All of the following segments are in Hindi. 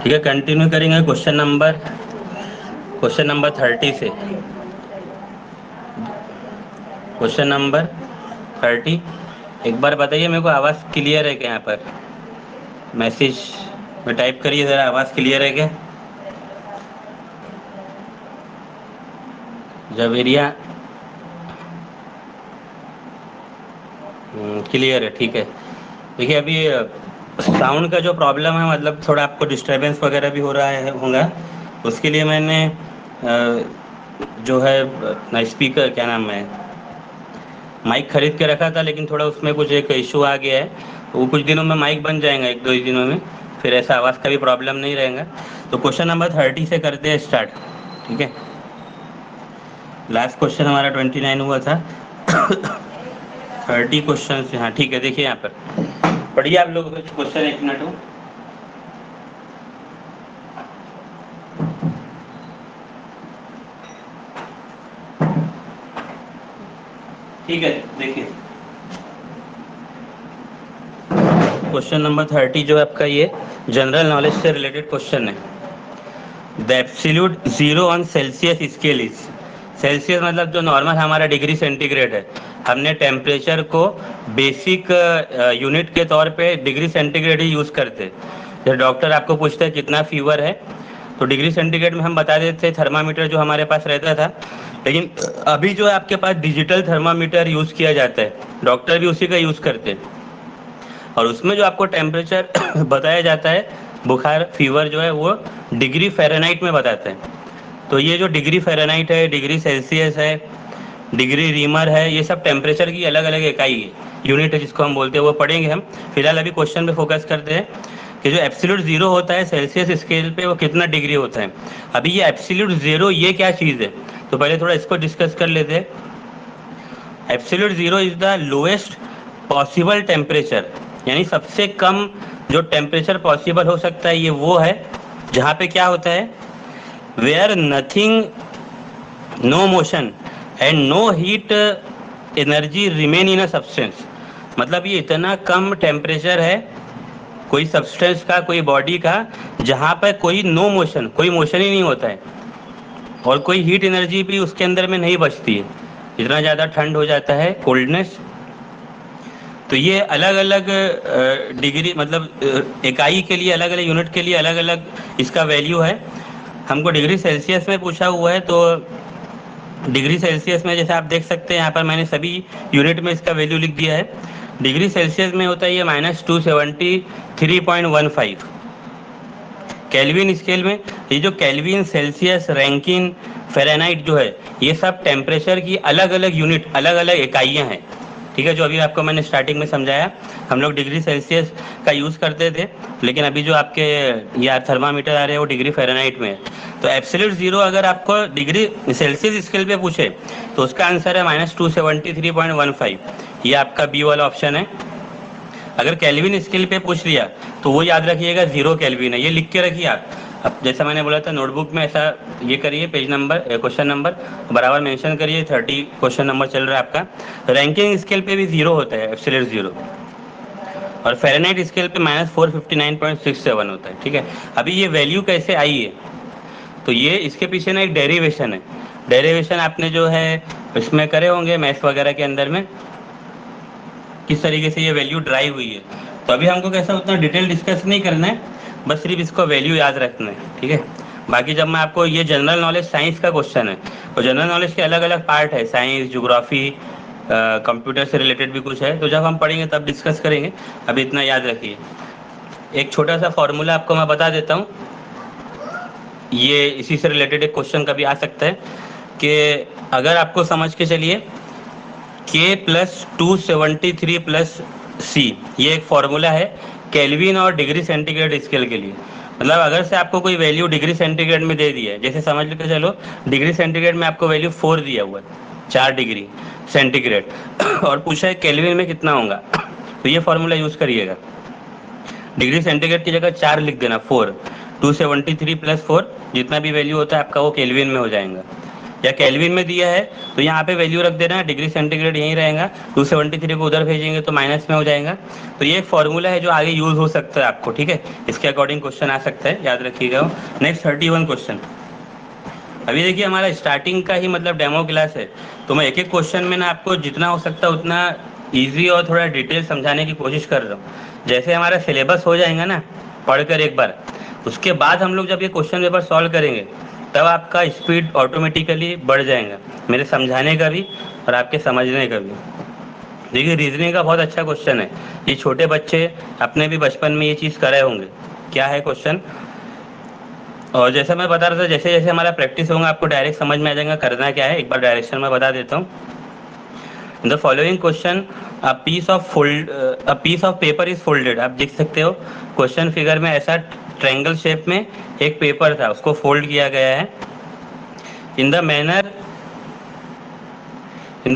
ठीक है, कंटिन्यू करेंगे क्वेश्चन नंबर 30 से। क्वेश्चन नंबर 30, एक बार बताइए मेरे को आवाज़ क्लियर है क्या? यहाँ पर मैसेज में टाइप करिए ज़रा, आवाज़ क्लियर है क्या? जवेरिया क्लियर है, ठीक है। देखिए अभी साउंड का जो प्रॉब्लम है, मतलब थोड़ा आपको डिस्टरबेंस वगैरह भी हो रहा है होगा, उसके लिए मैंने जो है स्पीकर, क्या नाम है, माइक खरीद के रखा था, लेकिन थोड़ा उसमें कुछ एक इशू आ गया है। वो कुछ दिनों में माइक बन जाएगा, 1-2 दिनों में, फिर ऐसा आवाज़ का भी प्रॉब्लम नहीं रहेगा। तो क्वेश्चन नंबर 30 से करते हैं स्टार्ट, ठीक है। लास्ट क्वेश्चन हमारा 29 हुआ था। 30 क्वेश्चन से, हाँ ठीक है। देखिए यहाँ पर पढ़िए आप लोग क्वेश्चन, 1 मिनट हो। ठीक है, देखिए क्वेश्चन नंबर 30 जो है आपका, ये जनरल नॉलेज से रिलेटेड क्वेश्चन है। The absolute zero on Celsius scale is, Celsius मतलब जो नॉर्मल हमारा डिग्री सेंटीग्रेड है, हमने टेम्परेचर को बेसिक यूनिट के तौर पे डिग्री सेंटीग्रेड ही यूज़ करते। जैसे डॉक्टर आपको पूछता है कितना फीवर है, तो डिग्री सेंटीग्रेड में हम बता देते थर्मामीटर जो हमारे पास रहता था। लेकिन अभी जो है आपके पास डिजिटल थर्मामीटर यूज़ किया जाता है, डॉक्टर भी उसी का यूज़ करते हैं, और उसमें जो आपको टेम्परेचर बताया जाता है, बुखार फीवर जो है वो डिग्री फ़ारेनहाइट में बताते हैं। तो ये जो डिग्री फ़ारेनहाइट है, डिग्री सेल्सियस है, डिग्री रीमर है, ये सब टेम्परेचर की अलग अलग इकाई है, यूनिट है जिसको हम बोलते हैं, वो पढ़ेंगे हम। फिलहाल अभी क्वेश्चन पे फोकस करते हैं कि जो एब्सोल्यूट जीरो होता है सेल्सियस स्केल पे, वो कितना डिग्री होता है। अभी ये एब्सोल्यूट जीरो ये क्या चीज़ है, तो पहले थोड़ा इसको डिस्कस कर लेते हैं। Absolute zero is the lowest possible temperature, यानी सबसे कम जो टेम्परेचर पॉसिबल हो सकता है, ये वो है जहाँ पे क्या होता है, where nothing, no motion and no heat energy remain in a substance. मतलब ये इतना कम टेम्परेचर है कोई सब्सटेंस का, कोई बॉडी का, जहाँ पर कोई नो मोशन, कोई मोशन ही नहीं होता है, और कोई हीट एनर्जी भी उसके अंदर में नहीं बचती है, इतना ज़्यादा ठंड हो जाता है, कोल्डनेस। तो ये अलग अलग डिग्री, मतलब इकाई के लिए, अलग अलग यूनिट के लिए अलग अलग इसका वैल्यू है। हमको डिग्री सेल्सियस में पूछा हुआ है, तो डिग्री सेल्सियस में जैसे आप देख सकते हैं यहाँ पर मैंने सभी यूनिट में इसका वैल्यू लिख दिया है। डिग्री सेल्सियस में होता है ये -273.15। केल्विन स्केल में ये जो केल्विन, सेल्सियस, रैंकिन, फ़ारेनहाइट जो है, ये सब टेम्परेचर की अलग अलग यूनिट, अलग अलग इकाइयाँ हैं, ठीक है। जो अभी आपको मैंने स्टार्टिंग में समझाया, हम लोग डिग्री सेल्सियस का यूज़ करते थे, लेकिन अभी जो आपके यार थर्मामीटर आ रहे हैं वो डिग्री फ़ारेनहाइट में है। तो एब्सोल्यूट जीरो अगर आपको डिग्री सेल्सियस स्केल पे पूछे तो उसका आंसर है -273.15, ये आपका बी वाला ऑप्शन है। अगर केल्विन स्केल पे पूछ लिया तो वो याद रखिएगा 0 केल्विन है, ये लिख के रखिए आप। अब जैसा मैंने बोला था, नोटबुक में ऐसा ये करिए, पेज नंबर, क्वेश्चन नंबर बराबर मेंशन करिए। 30 क्वेश्चन नंबर चल रहा है आपका। रैंकिंग स्केल पे भी 0 होता है, एब्सोल्यूट जीरो, और फ़ारेनहाइट स्केल पे -459.67 होता है, ठीक है। अभी ये वैल्यू कैसे आई है, तो ये इसके पीछे ना एक डेरिवेशन है। डेरिवेशन आपने जो है इसमें करे होंगे मैथ्स वगैरह के अंदर में, किस तरीके से ये वैल्यू ड्राइव हुई है। तो अभी हमको कैसा उतना डिटेल डिस्कस नहीं करना है, बस सिर्फ इसको वैल्यू याद रखना है, ठीक है। बाकी जब मैं आपको, ये जनरल नॉलेज साइंस का क्वेश्चन है, और जनरल नॉलेज के अलग अलग पार्ट है, साइंस, ज्योग्राफी, कंप्यूटर से रिलेटेड भी कुछ है, तो जब हम पढ़ेंगे तब डिस्कस करेंगे। अभी इतना याद रखिए। एक छोटा सा फॉर्मूला आपको मैं बता देता हूँ, ये इसी से रिलेटेड एक क्वेश्चन कभी आ सकता है, कि अगर आपको समझ के चलिए K+273+C, ये एक फॉर्मूला है केल्विन और डिग्री सेंटीग्रेड स्केल के लिए। मतलब अगर से आपको कोई वैल्यू डिग्री सेंटीग्रेड में दे दी है, जैसे समझ के चलो डिग्री सेंटीग्रेड में आपको वैल्यू 4 दिया हुआ है, 4 डिग्री सेंटीग्रेड, और पूछा है केल्विन में कितना होगा, तो ये फॉर्मूला यूज़ करिएगा। डिग्री सेंटीग्रेड की जगह 4 लिख देना, 4, 273+4, जितना भी वैल्यू होता है आपका वो केल्विन में हो जाएगा। या केल्विन में दिया है तो यहाँ पे वैल्यू रख देना, डिग्री सेंटीग्रेड यहीं रहेगा, 273 को उधर भेजेंगे तो माइनस में हो जाएगा। तो ये एक फॉर्मूला है जो आगे यूज हो सकता है आपको, ठीक है, इसके अकॉर्डिंग क्वेश्चन आ सकता है, याद रखिएगा। Next 31 question. अभी देखिए हमारा स्टार्टिंग का ही मतलब डेमो क्लास है, तो मैं एक एक क्वेश्चन में ना आपको जितना हो सकता है उतना ईजी और थोड़ा डिटेल समझाने की कोशिश कर रहा हूँ। जैसे हमारा सिलेबस हो जाएगा ना पढ़कर एक बार, उसके बाद हम लोग जब ये क्वेश्चन पेपर सॉल्व करेंगे तब आपका स्पीड ऑटोमेटिकली बढ़ जाएगा, मेरे समझाने का भी और आपके समझने का भी। देखिए रीजनिंग का बहुत अच्छा क्वेश्चन है, ये छोटे बच्चे अपने भी बचपन में ये चीज़ करे होंगे। क्या है क्वेश्चन, और जैसा मैं बता रहा था जैसे जैसे हमारा प्रैक्टिस होगा आपको डायरेक्ट समझ में आ जाएगा करना क्या है। एक बार डायरेक्शन में बता देता हूँ। The following question, a piece of paper is folded. आप देख सकते हो क्वेश्चन फिगर में ऐसा ट्रायंगल शेप में एक पेपर था, उसको फोल्ड किया गया है। In the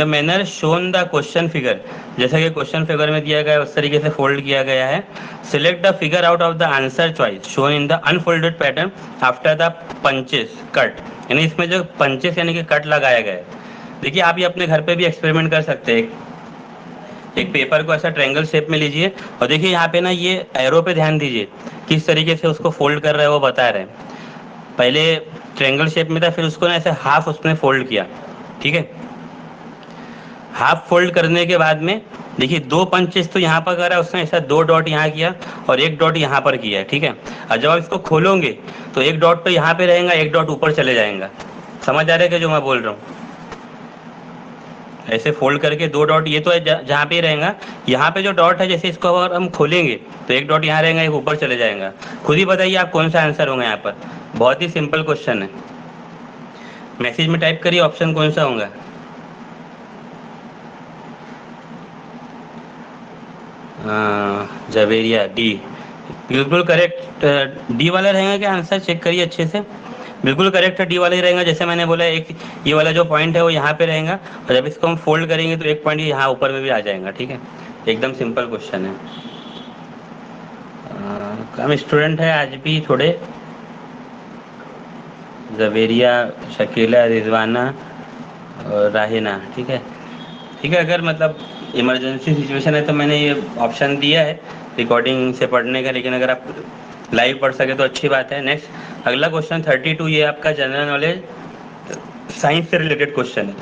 manner shown the question figure, जैसा कि क्वेश्चन फिगर में दिया गया है उस तरीके से फोल्ड किया गया है। Select the figure out of the answer choice shown in the unfolded pattern after the punches cut, यानी इसमें जो पंचेस यानी कि कट लगाया गया है। देखिए आप ये अपने घर पे भी एक्सपेरिमेंट कर सकते हैं। एक पेपर को ऐसा ट्रायंगल शेप में लीजिए और देखिए यहाँ पे ना ये एरो पे ध्यान दीजिए, किस तरीके से उसको फोल्ड कर रहे हैं वो बता रहे हैं। पहले ट्रायंगल शेप में था, फिर उसको ना ऐसे हाफ उसने फोल्ड किया, ठीक है। हाफ फोल्ड करने के बाद में देखिए दो पंचेस तो यहाँ पर करा उसने, ऐसा दो डॉट यहाँ किया और एक डॉट यहाँ पर किया है, ठीक है। और जब आप इसको खोलोगे तो एक डॉट तो यहाँ पे रहेगा, एक डॉट ऊपर चले जाएगा। समझ आ रहा है कि जो मैं बोल रहा हूँ, ऐसे फोल्ड करके दो डॉट, ये तो है जहाँ पे रहेगा, यहाँ पे जो डॉट है जैसे इसको अगर हम खोलेंगे तो एक डॉट यहाँ रहेगा, एक ऊपर चले जाएगा। खुद ही बताइए आप कौन सा आंसर होगा यहाँ पर। बहुत ही सिंपल क्वेश्चन है, मैसेज में टाइप करिए ऑप्शन कौन सा होगा। जवेरिया डी, बिल्कुल करेक्ट। डी वाला रहेगा क्या आंसर, चेक करिए अच्छे से। बिल्कुल करेक्ट है, डी वाला ही रहेगा। जैसे मैंने बोला एक ये वाला जो पॉइंट है वो यहाँ पे रहेगा और जब इसको हम फोल्ड करेंगे तो एक पॉइंट यहाँ ऊपर में भी आ जाएगा, ठीक है। एकदम सिंपल क्वेश्चन है। हम स्टूडेंट है आज भी थोड़े, जवेरिया, शकीला, रिजवाना और राहिना, ठीक है ठीक है। अगर मतलब इमरजेंसी सिचुएशन है तो मैंने ये ऑप्शन दिया है रिकॉर्डिंग से पढ़ने का, लेकिन अगर आप लाइव पढ़ सके तो अच्छी बात है। नेक्स्ट अगला क्वेश्चन 32, ये आपका जनरल नॉलेज साइंस से रिलेटेड क्वेश्चन है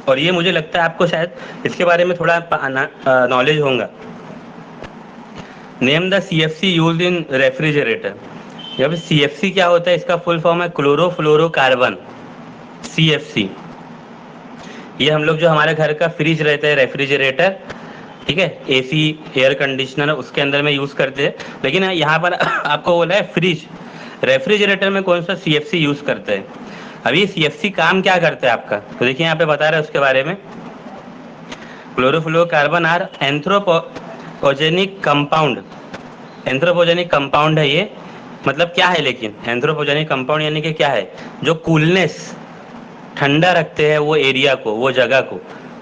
और ये मुझे लगता है आपको शायद इसके बारे में थोड़ा नॉलेज होगा। Name the CFC used in refrigerator. जब CFC क्या होता है, इसका फुल फॉर्म है क्लोरोफ्लोरोकार्बन, CFC। ये हम लोग जो हमारे घर का फ्रिज रहता है, रेफ्रिजरेटर, ठीक है, AC एयर कंडीशनर उसके अंदर में यूज करते हैं, लेकिन यहाँ पर आपको बोला है फ्रिज, रेफ्रिजरेटर में कौन सा CFC यूज करते हैं। अभी CFC काम क्या करता है आपका, तो देखिए यहाँ पे बता रहे हैं उसके बारे में। Chlorofluorocarbon are anthropogenic compound, anthropogenic compound है ये, मतलब क्या है, लेकिन एंथ्रोपोजेनिक कंपाउंड यानी कि क्या है, जो कूलनेस, ठंडा रखते हैं वो एरिया को, वो जगह को,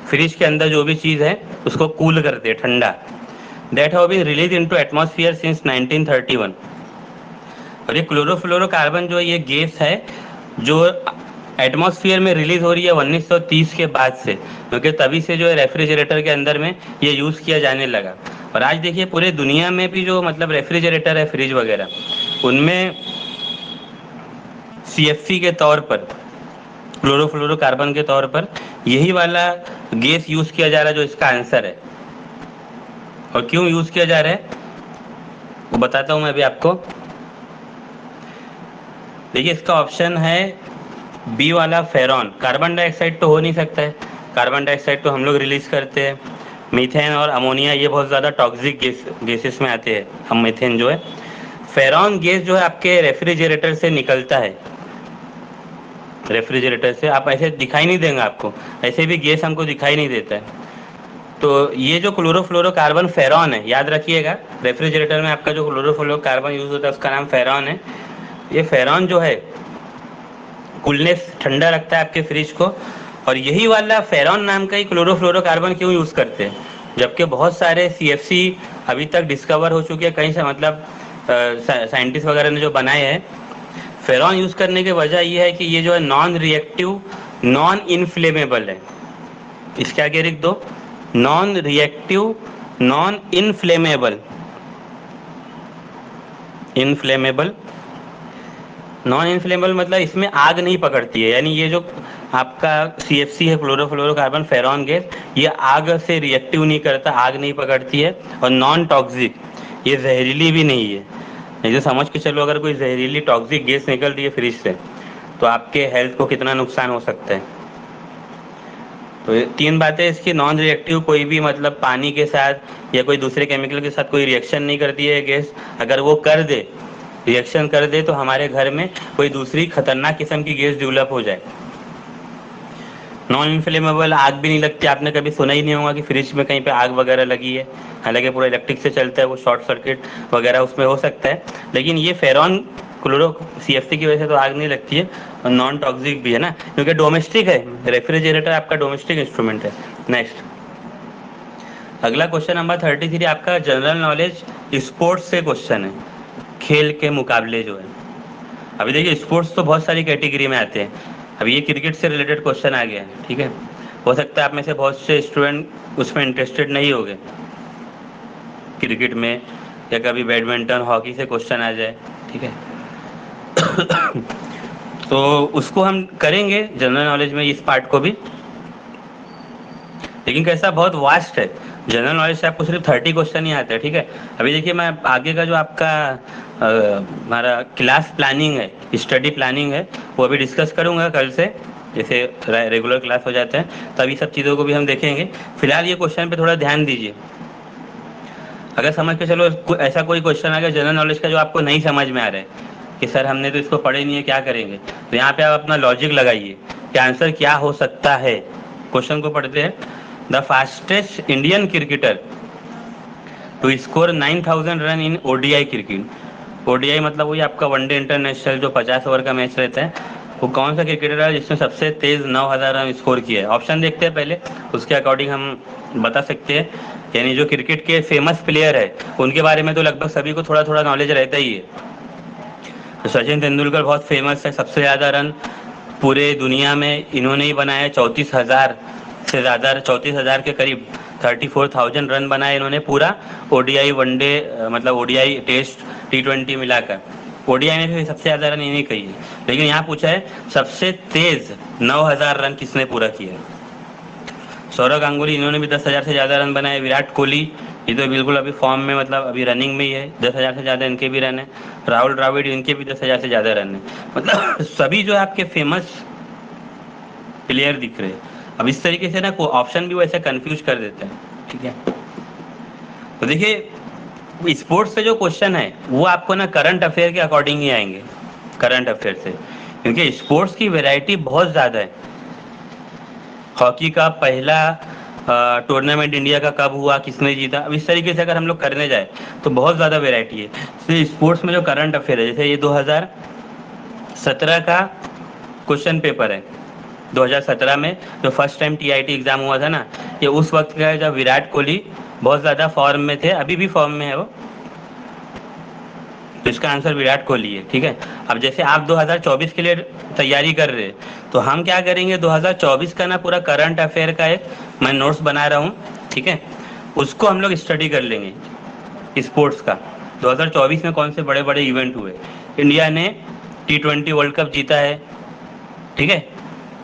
फ्रिज के अंदर जो भी चीज है उसको कूल करते हैं, ठंडा। That have been release into atmosphere since 1931। और ये क्लोरोफ्लोरोकार्बन जो है ये गैस है जो एटमॉस्फेयर में रिलीज हो रही है 1930 के बाद से, क्योंकि तभी से जो है रेफ्रिजरेटर के अंदर में ये यूज किया जाने लगा। और आज देखिए पूरे दुनिया में भी जो मतलब रेफ्रिजरेटर है, फ्रिज वगैरह, उनमें CFC के तौर पर, क्लोरोफ्लोरोकार्बन के तौर पर यही वाला गैस यूज किया जा रहा है जो इसका आंसर है। और क्यों यूज किया जा रहा है वो बताता हूं मैं अभी आपको। देखिए इसका ऑप्शन है बी वाला, फेरॉन। कार्बन डाइऑक्साइड तो हो नहीं सकता है, कार्बन डाइऑक्साइड तो हम लोग रिलीज करते हैं। मीथेन और अमोनिया ये बहुत ज़्यादा टॉक्सिक गैसेस में आते हैं, हम मीथेन जो है। फेरॉन गैस जो है आपके रेफ्रिजरेटर से निकलता है, रेफ्रिजरेटर से। आप ऐसे दिखाई नहीं देंगे आपको, ऐसे भी गैस हमको दिखाई नहीं देता है। तो ये जो क्लोरोफ्लोरोकार्बन फेरॉन है, याद रखिएगा, रेफ्रिजरेटर में आपका जो क्लोरोफ्लोरोकार्बन यूज होता है उसका नाम फेरॉन है। ये फेरॉन जो है कूलनेस, ठंडा रखता है आपके फ्रिज को। और यही वाला फेरॉन नाम का ही क्लोरोफ्लोरोकार्बन क्यों यूज करते हैं, जबकि बहुत सारे CFC अभी तक डिस्कवर हो चुके हैं कहीं से, मतलब साइंटिस्ट वगैरह ने जो बनाए हैं। फेरॉन यूज करने की वजह ये है कि ये जो है नॉन रिएक्टिव नॉन इनफ्लेमेबल है। इसके आगे लिख दो, non reactive, non inflammable. Inflammable, non inflammable मतलब इसमें आग नहीं पकड़ती है, यानी ये जो आपका CFC है, क्लोरोफ्लोरोकार्बन फेरॉन गैस, ये आग से रिएक्टिव नहीं करता, आग नहीं पकड़ती है, और नॉन टॉक्सिक, ये जहरीली भी नहीं है। नहीं तो समझ के चलो, अगर कोई जहरीली टॉक्सिक गैस निकल रही है फ्रिज से, तो आपके हेल्थ को कितना नुकसान हो सकता है। तो ये तीन बातें इसकी, नॉन रिएक्टिव, कोई भी मतलब पानी के साथ या कोई दूसरे केमिकल के साथ कोई रिएक्शन नहीं करती है गैस, अगर वो कर दे, रिएक्शन कर दे, तो हमारे घर में कोई दूसरी खतरनाक किस्म की गैस डेवलप हो जाए। नॉन इन्फ्लेमेबल, आग भी नहीं लगती, आपने कभी सुना ही नहीं होगा कि फ्रिज में कहीं पे आग वगैरह लगी है, हालांकि पूरा इलेक्ट्रिक से चलता है, वो शॉर्ट सर्किट वगैरह उसमें हो सकता है, लेकिन ये फेरॉन क्लोरो CFC की वजह से तो आग नहीं लगती है, और नॉन टॉक्सिक भी है ना, क्योंकि डोमेस्टिक है, रेफ्रिजरेटर आपका डोमेस्टिक इंस्ट्रूमेंट है। नेक्स्ट, अगला क्वेश्चन नंबर 33 आपका जनरल नॉलेज स्पोर्ट्स से क्वेश्चन है, खेल के मुकाबले जो है। अभी देखिए, स्पोर्ट्स तो बहुत सारी कैटेगरी में आते हैं, अभी ये क्रिकेट से रिलेटेड क्वेश्चन आ गया है, ठीक है। हो सकता है आप में से बहुत से स्टूडेंट उसमें इंटरेस्टेड नहीं होंगे क्रिकेट में, या कभी बैडमिंटन हॉकी से क्वेश्चन आ जाए, ठीक है। तो उसको हम करेंगे जनरल नॉलेज में, इस पार्ट को भी, लेकिन कैसा बहुत वास्ट है। जनरल नॉलेज से आपको सिर्फ 30 क्वेश्चन ही आते हैं, ठीक है। अभी देखिए, मैं आगे का जो आपका हमारा क्लास प्लानिंग है, स्टडी प्लानिंग है, वो अभी डिस्कस करूंगा कल से, जैसे रेगुलर क्लास हो जाते हैं, तभी सब चीज़ों को भी हम देखेंगे। फिलहाल ये क्वेश्चन पे थोड़ा ध्यान दीजिए। अगर समझ के चलो ऐसा कोई क्वेश्चन आ गया जनरल नॉलेज का जो आपको नहीं समझ में आ रहा है कि सर हमने तो इसको पढ़े नहीं है, क्या करेंगे, तो यहाँ पे आप अपना लॉजिक लगाइए कि आंसर क्या हो सकता है। क्वेश्चन को पढ़ते हैं, the fastest Indian cricketer to score 9,000 run in ODI cricket. ODI मतलब वही आपका वनडे इंटरनेशनल, जो 50 ओवर का मैच रहता है, वो कौन सा क्रिकेटर है जिसने सबसे तेज 9,000 रन स्कोर किया है। ऑप्शन देखते हैं पहले, उसके अकॉर्डिंग हम बता सकते हैं। यानी जो क्रिकेट के फेमस प्लेयर है उनके बारे में तो लगभग सभी को थोड़ा थोड़ा नॉलेज रहता ही है। तो सचिन तेंदुलकर बहुत फेमस है, सबसे ज़्यादा रन पूरे दुनिया में इन्होंने ही बनाया, 34,000 से ज़्यादा, 34,000 के करीब, 34,000 रन बनाए इन्होंने पूरा ODI वनडे, मतलब ODI टेस्ट T20 मिलाकर। ODI में भी सबसे ज़्यादा रन इन्हीं का ही है, लेकिन यहाँ पूछा है सबसे तेज 9,000 रन किसने पूरा किया है। सौरव गांगुली, इन्होंने भी 10,000 से ज़्यादा रन बनाए। विराट कोहली, ये तो बिल्कुल अभी फॉर्म में, मतलब अभी रनिंग में ही है, 10,000 से ज़्यादा इनके भी रन है। राहुल द्रविड़, इनके भी 10,000 से ज़्यादा रन है। मतलब सभी जो है आपके फेमस प्लेयर दिख रहे हैं। अब इस तरीके से ना को ऑप्शन भी वैसे कंफ्यूज कर देते हैं, ठीक है। तो देखिए, स्पोर्ट्स से जो क्वेश्चन है वो आपको ना करंट अफेयर के अकॉर्डिंग ही आएंगे, करंट अफेयर से, क्योंकि स्पोर्ट्स की वैरायटी बहुत ज़्यादा है। हॉकी का पहला टूर्नामेंट इंडिया का कब हुआ, किसने जीता, अब इस तरीके से अगर हम लोग करने जाए तो बहुत ज़्यादा वैरायटी है। इसलिए स्पोर्ट्स में जो करंट अफेयर है, जैसे ये 2017 का क्वेश्चन पेपर है, 2017 में जो फर्स्ट टाइम TIT एग्जाम हुआ था ना, ये उस वक्त का है जब विराट कोहली बहुत ज़्यादा फॉर्म में थे, अभी भी फॉर्म में है वो, तो इसका आंसर विराट कोहली है, ठीक है। अब जैसे आप 2024 के लिए तैयारी कर रहे हैं, तो हम क्या करेंगे, 2024 का ना पूरा करंट अफेयर का एक मैं नोट्स बना रहा हूँ, ठीक है, उसको हम लोग स्टडी कर लेंगे स्पोर्ट्स का। 2024 में कौन से बड़े बड़े इवेंट हुए, इंडिया ने T20 वर्ल्ड कप जीता है, ठीक है,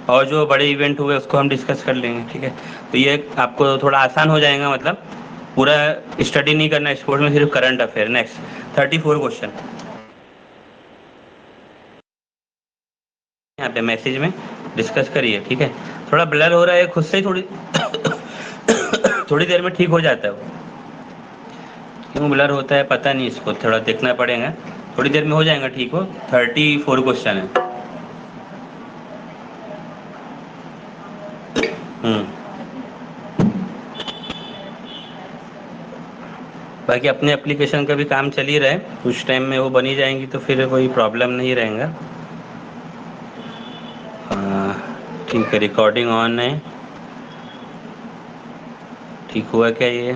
और जो बड़े इवेंट हुए उसको हम डिस्कस कर लेंगे, ठीक है। तो ये आपको थोड़ा आसान हो जाएगा, मतलब पूरा स्टडी नहीं करना स्पोर्ट्स में, सिर्फ करंट अफेयर। नेक्स्ट 34 क्वेश्चन यहाँ पे मैसेज में डिस्कस करिए, ठीक है। थोड़ा ब्लर हो रहा है खुद से ही, थोड़ी थोड़ी देर में ठीक हो जाता है वो, क्यों ब्लर होता है पता नहीं, इसको थोड़ा देखना पड़ेगा, थोड़ी देर में हो जाएगा ठीक हो। 34 क्वेश्चन है। बाकी अपने एप्लीकेशन का भी काम चल ही रहा है, कुछ टाइम में वो बनी जाएंगी तो फिर कोई प्रॉब्लम नहीं रहेगा। ठीक है, रिकॉर्डिंग ऑन है, ठीक हुआ क्या ये,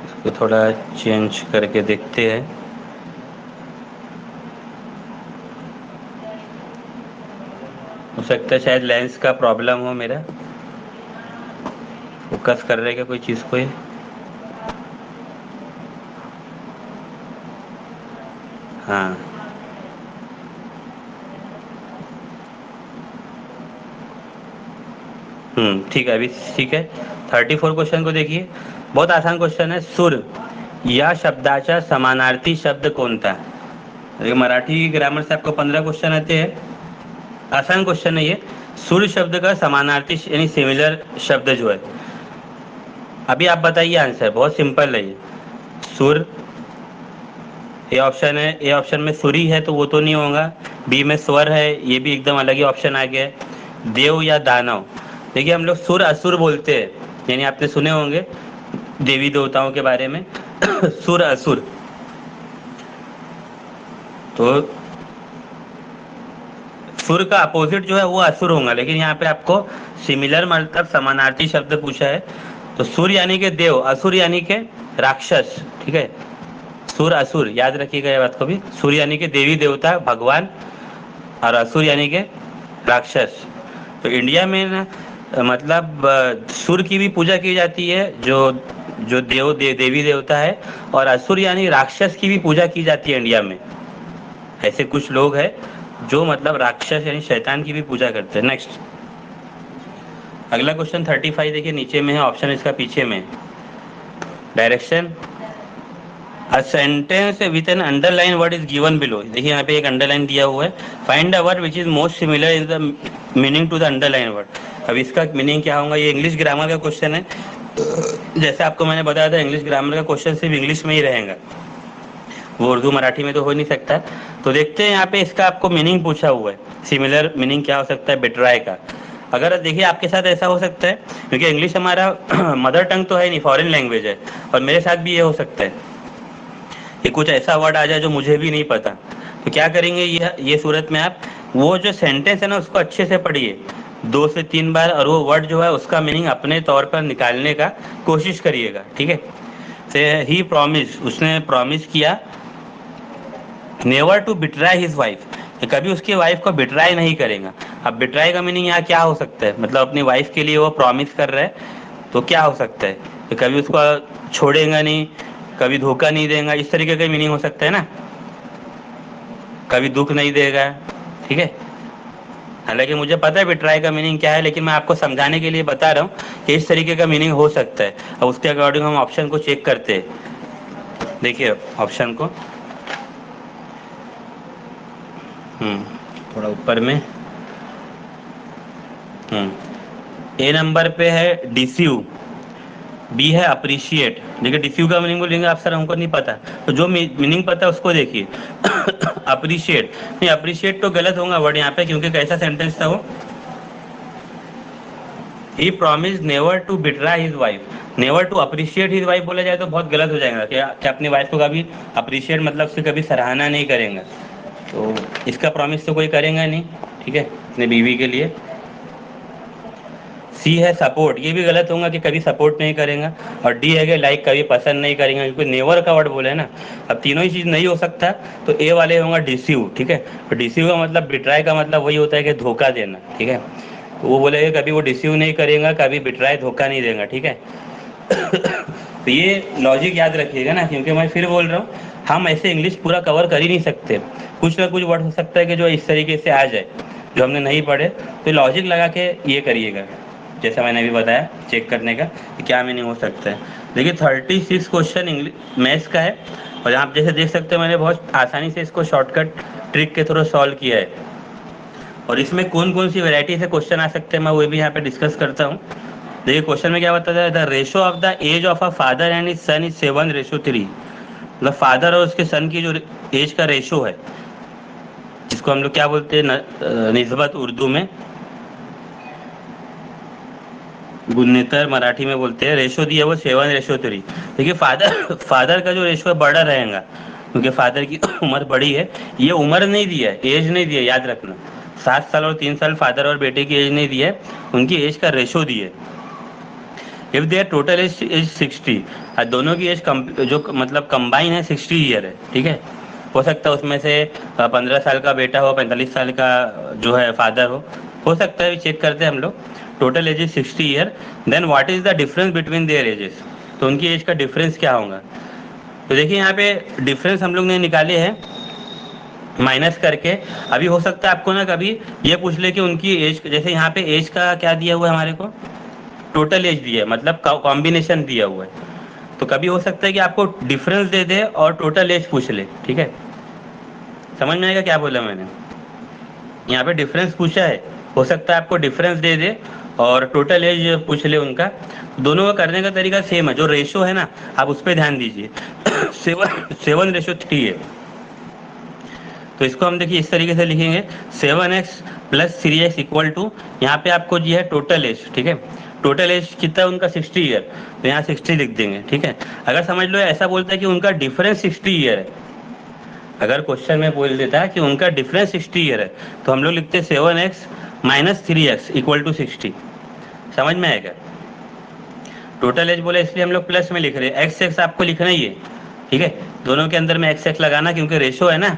इसको थोड़ा चेंज करके देखते हैं। हो सकता है शायद लेंस का प्रॉब्लम हो, मेरा फोकस कर रहे क्या कोई चीज़ को ये। हाँ। ठीक है, अभी ठीक है। 34 क्वेश्चन को देखिए, बहुत आसान क्वेश्चन है। सुर या शब्दाचा समानार्थी शब्द कोणता। देखिए मराठी ग्रामर से आपको 15 क्वेश्चन आते हैं, आसान क्वेश्चन है ये। सुर शब्द का समानार्थी यानी सिमिलर शब्द जो है, अभी आप बताइए आंसर, बहुत सिंपल है ये। सुर, ए ऑप्शन है, ए ऑप्शन में सुरी है तो वो तो नहीं होगा। बी में स्वर है, ये भी एकदम अलग ही ऑप्शन आ गया है। देव या दानव, देखिए हम लोग सुर असुर बोलते हैं, यानी आपने सुने होंगे देवी देवताओं के बारे में सुर असुर। तो सुर का अपोजिट जो है वो असुर होगा, लेकिन यहाँ पे आपको सिमिलर मतलब समानार्थी शब्द पूछा है। तो सुर यानी के देव, असुर यानी के राक्षस, ठीक है। सुर असुर याद रखिएगा ये बात को भी। सुर यानी के देवी देवता भगवान, और असुर यानी के राक्षस। तो इंडिया में ना मतलब सुर की भी पूजा की जाती है, जो जो देवी देवता है, और असुर यानी राक्षस की भी पूजा की जाती है इंडिया में। ऐसे कुछ लोग हैं जो मतलब राक्षस यानी शैतान की भी पूजा करते हैं। नेक्स्ट, अगला क्वेश्चन 35 देखिए, नीचे में है ऑप्शन, इसका पीछे में direction. A sentence with an underline word is given below. देखिए यहाँ पे एक अंडरलाइन दिया हुआ है। Find a word which is most similar in the meaning to the underline word. अब इसका मीनिंग क्या होगा, ये इंग्लिश ग्रामर का क्वेश्चन है। जैसे आपको मैंने बताया था, इंग्लिश ग्रामर का क्वेश्चन सिर्फ इंग्लिश में ही रहेगा, वो उर्दू मराठी में तो हो नहीं सकता। तो देखते हैं यहाँ पे इसका आपको मीनिंग पूछा हुआ है, सिमिलर मीनिंग क्या हो सकता है बिट्राई का। अगर देखिए आपके साथ ऐसा हो सकता है, क्योंकि इंग्लिश हमारा मदर टंग तो है नहीं, फॉरेन लैंग्वेज है, और मेरे साथ भी ये हो सकता है कि कुछ ऐसा वर्ड आ जाए जो मुझे भी नहीं पता। तो क्या करेंगे, ये सूरत में आप वो जो सेंटेंस है ना उसको अच्छे से पढ़िए 2 से 3 बार, और वो वर्ड जो है उसका मीनिंग अपने तौर पर निकालने का कोशिश करिएगा, ठीक है। से ही प्रॉमिस, उसने प्रॉमिस किया, never to betray his wife, कभी उसकी वाइफ को बिट्राई नहीं करेगा। अब बिट्राई का मीनिंग यहाँ क्या हो सकता है, मतलब अपनी वाइफ के लिए वो प्रॉमिस कर रहा है, तो क्या हो सकता है कि कभी उसको छोड़ेगा नहीं, कभी धोखा नहीं देगा, इस तरीके का मीनिंग हो सकता है ना, कभी दुख नहीं देगा, ठीक है। हालांकि मुझे पता है बिट्राई का मीनिंग क्या है, लेकिन मैं आपको समझाने के लिए बता रहा हूँ कि इस तरीके का मीनिंग हो सकता है। अब उसके अकॉर्डिंग हम ऑप्शन को चेक करते हैं। देखिए ऑप्शन को, थोड़ा ऊपर में, ए नंबर पे है डिसीव, बी है अप्रिशिएट। देखिए डिसीव का मीनिंग बोलेंगे आप, सर हमको नहीं पता, तो जो मीनिंग पता है उसको देखिए। अप्रिशिएट नहीं, अप्रिशिएट तो गलत होगा वर्ड यहाँ पे, क्योंकि कैसा सेंटेंस था वो, he promise never to betray his wife, never to appreciate his wife बोला जाए तो बहुत गलत हो जाएगा, कि अपनी वाइफ को कभी अप्रिशिएट मतलब उसकी कभी सराहना नहीं करेंगे, तो इसका प्रॉमिस तो कोई करेगा नहीं, ठीक है, अपने बीवी के लिए। सी है सपोर्ट, ये भी गलत होगा कि कभी सपोर्ट नहीं करेगा। और डी है कि लाइक कभी पसंद नहीं करेंगे, क्योंकि नेवर का वर्ड बोले ना। अब तीनों ही चीज़ नहीं हो सकता, तो ए वाले होगा डिसीव, ठीक है। तो डिसीव का मतलब, बिट्राई का मतलब वही होता है कि धोखा देना, ठीक है। तो वो बोलेगा कभी वो डिसीव नहीं करेगा, कभी बिट्राई धोखा नहीं देगा, ठीक है। तो ये लॉजिक याद रखिएगा ना, क्योंकि मैं फिर बोल रहा हूँ, हम ऐसे इंग्लिश पूरा कवर कर ही नहीं सकते, कुछ ना कुछ वर्ड हो सकता है कि जो इस तरीके से आ जाए जो हमने नहीं पढ़े। तो लॉजिक लगा के ये करिएगा, जैसा मैंने अभी बताया, चेक करने का कि क्या मीनिंग हो सकता है। देखिए 36 क्वेश्चन इंग्लिश मैथ्स का है, और आप जैसे देख सकते हैं मैंने बहुत आसानी से इसको शॉर्टकट ट्रिक के थ्रू सॉल्व किया है। और इसमें कौन कौन सी वैरायटी से क्वेश्चन आ सकते हैं मैं वो भी यहाँ पे डिस्कस करता हूँ। देखिए क्वेश्चन में क्या बताया है, the ratio of the age of a father and his son is 7:3। मतलब फादर और उसके सन की जो एज का रेशो है, जिसको हम लोग क्या बोलते हैं निस्बत उर्दू में, गुणितर मराठी में बोलते हैं, रेशो दिया वो 7:3। देखिए फादर का जो रेशो है बड़ा रहेगा, क्योंकि फादर की उम्र बड़ी है। ये उम्र नहीं दिया है, एज नहीं दिया, याद रखना। 7 साल और 3 साल फादर और बेटे की एज नहीं दिया है, उनकी एज का रेशो दिया है। इफ देयर टोटल एज 60, और दोनों की एज जो मतलब कंबाइन है 60 ईयर है, ठीक है। हो सकता है उसमें से 15 साल का बेटा हो, 45 साल का जो है फादर हो, हो सकता है, चेक करते हैं हम लोग। Total age is 60 year, then what is the difference between their ages, तो उनकी एज का डिफरेंस क्या होगा। तो देखिए यहाँ पे डिफरेंस हम लोग ने निकाले हैं माइनस करके। अभी हो सकता है आपको ना कभी ये पूछ ले कि उनकी एज, जैसे यहाँ पे एज का क्या दिया हुआ है हमारे को, टोटल एज दिया है, मतलब कॉम्बिनेशन दिया हुआ है। तो कभी हो सकता है कि आपको डिफरेंस दे दे और टोटल एज पूछ ले, ठीक है। समझ में आएगा क्या बोला मैंने। यहाँ पे डिफरेंस पूछा है, हो सकता है आपको डिफरेंस दे दे और टोटल एज पूछ ले उनका। दोनों का करने का तरीका सेम है, जो रेशो है ना आप उस पर ध्यान दीजिए। 7:3 है। तो इसको हम देखिए इस तरीके से लिखेंगे, 7x + 3x इक्वल टू, यहाँ पे आपको जी है टोटल एज, ठीक है। टोटल एज कितना है उनका, 60 ईयर, तो यहाँ 60 लिख देंगे, ठीक है। अगर समझ लो ऐसा बोलता है कि उनका डिफरेंस 60 ईयर है, अगर क्वेश्चन में बोल देता है कि उनका डिफरेंस 60 ईयर है, तो हम लोग लिखते हैं 7x - 3x इक्वल टू 60। समझ में आएगा। टोटल एज बोले इसलिए हम लोग प्लस में लिख रहे हैं, एक्स एक्स आपको लिखना ही है, ठीक है। दोनों के अंदर में एक्स एक्स लगाना, क्योंकि रेशो है ना,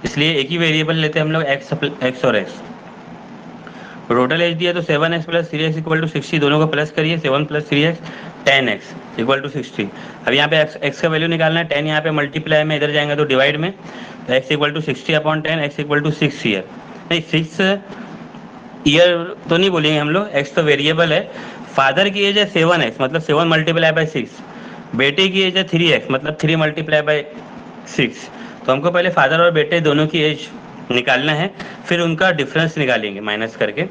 इसलिए एक ही वेरिएबल लेते हैं हम लोग, एक्स और एक्स। टोटल एज दिया तो 7x + 3x इक्वल टू 60, दोनों को प्लस करिए, 7 + 3x 10x इक्वल टू 60। अब यहाँ पे x का वैल्यू निकालना है, 10 यहाँ पे मल्टीप्लाई में, इधर जाएंगे तो डिवाइड में, तो x equal to 60/10, x equal to 6 year, नहीं 6 ईयर तो नहीं बोलेंगे हम लोग, x तो वेरिएबल है। फादर की एज है 7x, मतलब 7 × 6, बेटे की एज है 3x, मतलब 3 × 6। तो हमको पहले फादर और बेटे दोनों की एज निकालना है, फिर उनका डिफरेंस निकालेंगे माइनस करके।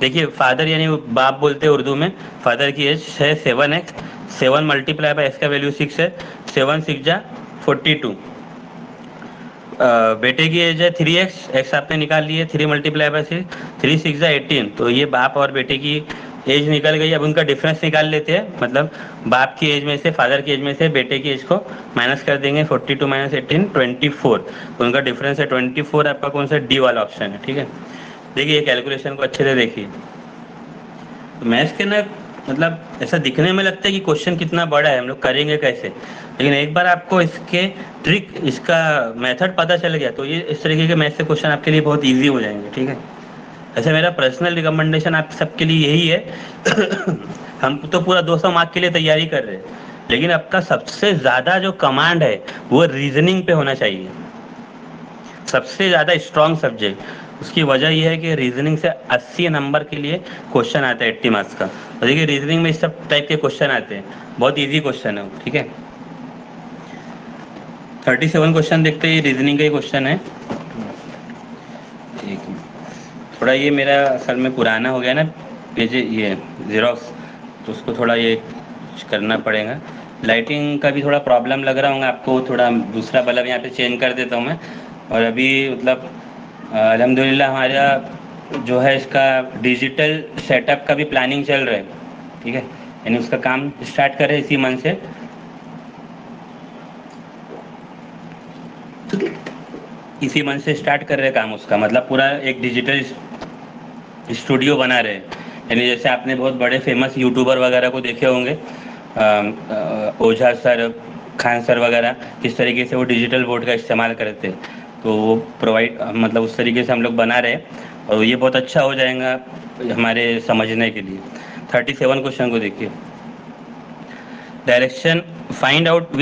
देखिए फादर यानी बाप बोलते हैं उर्दू में, फादर की एज है 7x, 7 × x का वैल्यू 6 है, 7 × 6 = 42। बेटे की एज है 3x, x आपने निकाल लिए, 3 × 6, 3 × 6 = 18। तो ये बाप और बेटे की एज निकल गई। अब उनका डिफरेंस निकाल लेते हैं, मतलब बाप की एज में से, फादर की एज में से बेटे की एज को माइनस कर देंगे, 42 - 18 24। तो उनका डिफरेंस है 24। आपका कौन सा, डी वाला ऑप्शन है, ठीक है। देखिए कैलकुलेशन को अच्छे से देखिए। तो मैथ्स के ना मतलब ऐसा दिखने में लगता है कि क्वेश्चन कितना बड़ा है, हम लोग करेंगे कैसे, लेकिन एक बार आपको इसके ट्रिक, इसका मेथड पता चल गया तो ये इस तरीके के मैथ्स से क्वेश्चन आपके लिए बहुत इजी हो जाएंगे, ठीक है। ऐसे मेरा पर्सनल रिकमेंडेशन आप सबके लिए यही है। हम तो पूरा 200 मार्क के लिए तैयारी कर रहे हैं, लेकिन आपका सबसे ज़्यादा जो कमांड है वो रीजनिंग पे होना चाहिए, सबसे ज़्यादा स्ट्रॉन्ग सब्जेक्ट। उसकी वजह यह है कि रीजनिंग से 80 नंबर के लिए क्वेश्चन आता है 80 मार्क्स का। और देखिए रीजनिंग में इस सब टाइप के क्वेश्चन आते हैं, बहुत इजी क्वेश्चन है, ठीक है। 37 क्वेश्चन देखते हैं, रीजनिंग का ही क्वेश्चन है। ठीक है, थोड़ा ये मेरा असल में पुराना हो गया ना पेज, ये ज़ेरॉक्स, तो उसको थोड़ा ये करना पड़ेगा। लाइटिंग का भी थोड़ा प्रॉब्लम लग रहा होगा आपको, थोड़ा दूसरा बल्ब यहाँ पे चेंज कर देता हूँ मैं। और अभी मतलब अल्हम्दुलिल्लाह हमारा जो है इसका डिजिटल सेटअप का भी प्लानिंग चल रहा है, ठीक है, यानी उसका काम स्टार्ट करें इसी मन से। इसी मन से स्टार्ट कर रहे काम उसका, मतलब पूरा एक डिजिटल स्टूडियो बना रहे हैं। यानी जैसे आपने बहुत बड़े फेमस यूट्यूबर वगैरह को देखे होंगे, ओझा सर, खान सर वगैरह, किस तरीके से वो डिजिटल बोर्ड का इस्तेमाल करते हैं, तो वो प्रोवाइड, मतलब उस तरीके से हम लोग बना रहे हैं, और ये बहुत अच्छा हो जाएगा हमारे समझने के लिए। 37 क्वेश्चन को देखिए। Direction, find out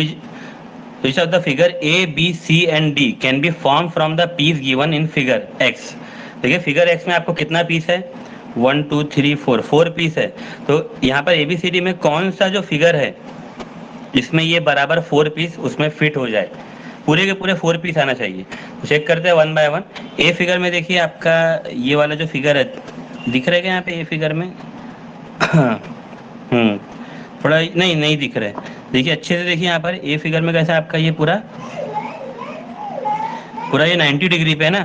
which of the figure A, B, C and D can be formed from the piece given in figure X। देखिए फिगर X में आपको कितना पीस है, 1 2 3 4 पीस है। तो यहाँ पर ABCD में कौन सा जो फिगर है इसमें ये बराबर 4 पीस उसमें फिट हो जाए, पूरे के पूरे 4 पीस आना चाहिए। तो चेक करते हैं 1 बाय 1। ए फिगर में देखिए आपका ये वाला जो फिगर है, दिख रहा है क्या यहाँ पे ए फिगर में? थोड़ा नहीं दिख रहा है, देखिए अच्छे से देखिए यहाँ पर ए फिगर में कैसा आपका ये पूरा ये 90 डिग्री पे है ना,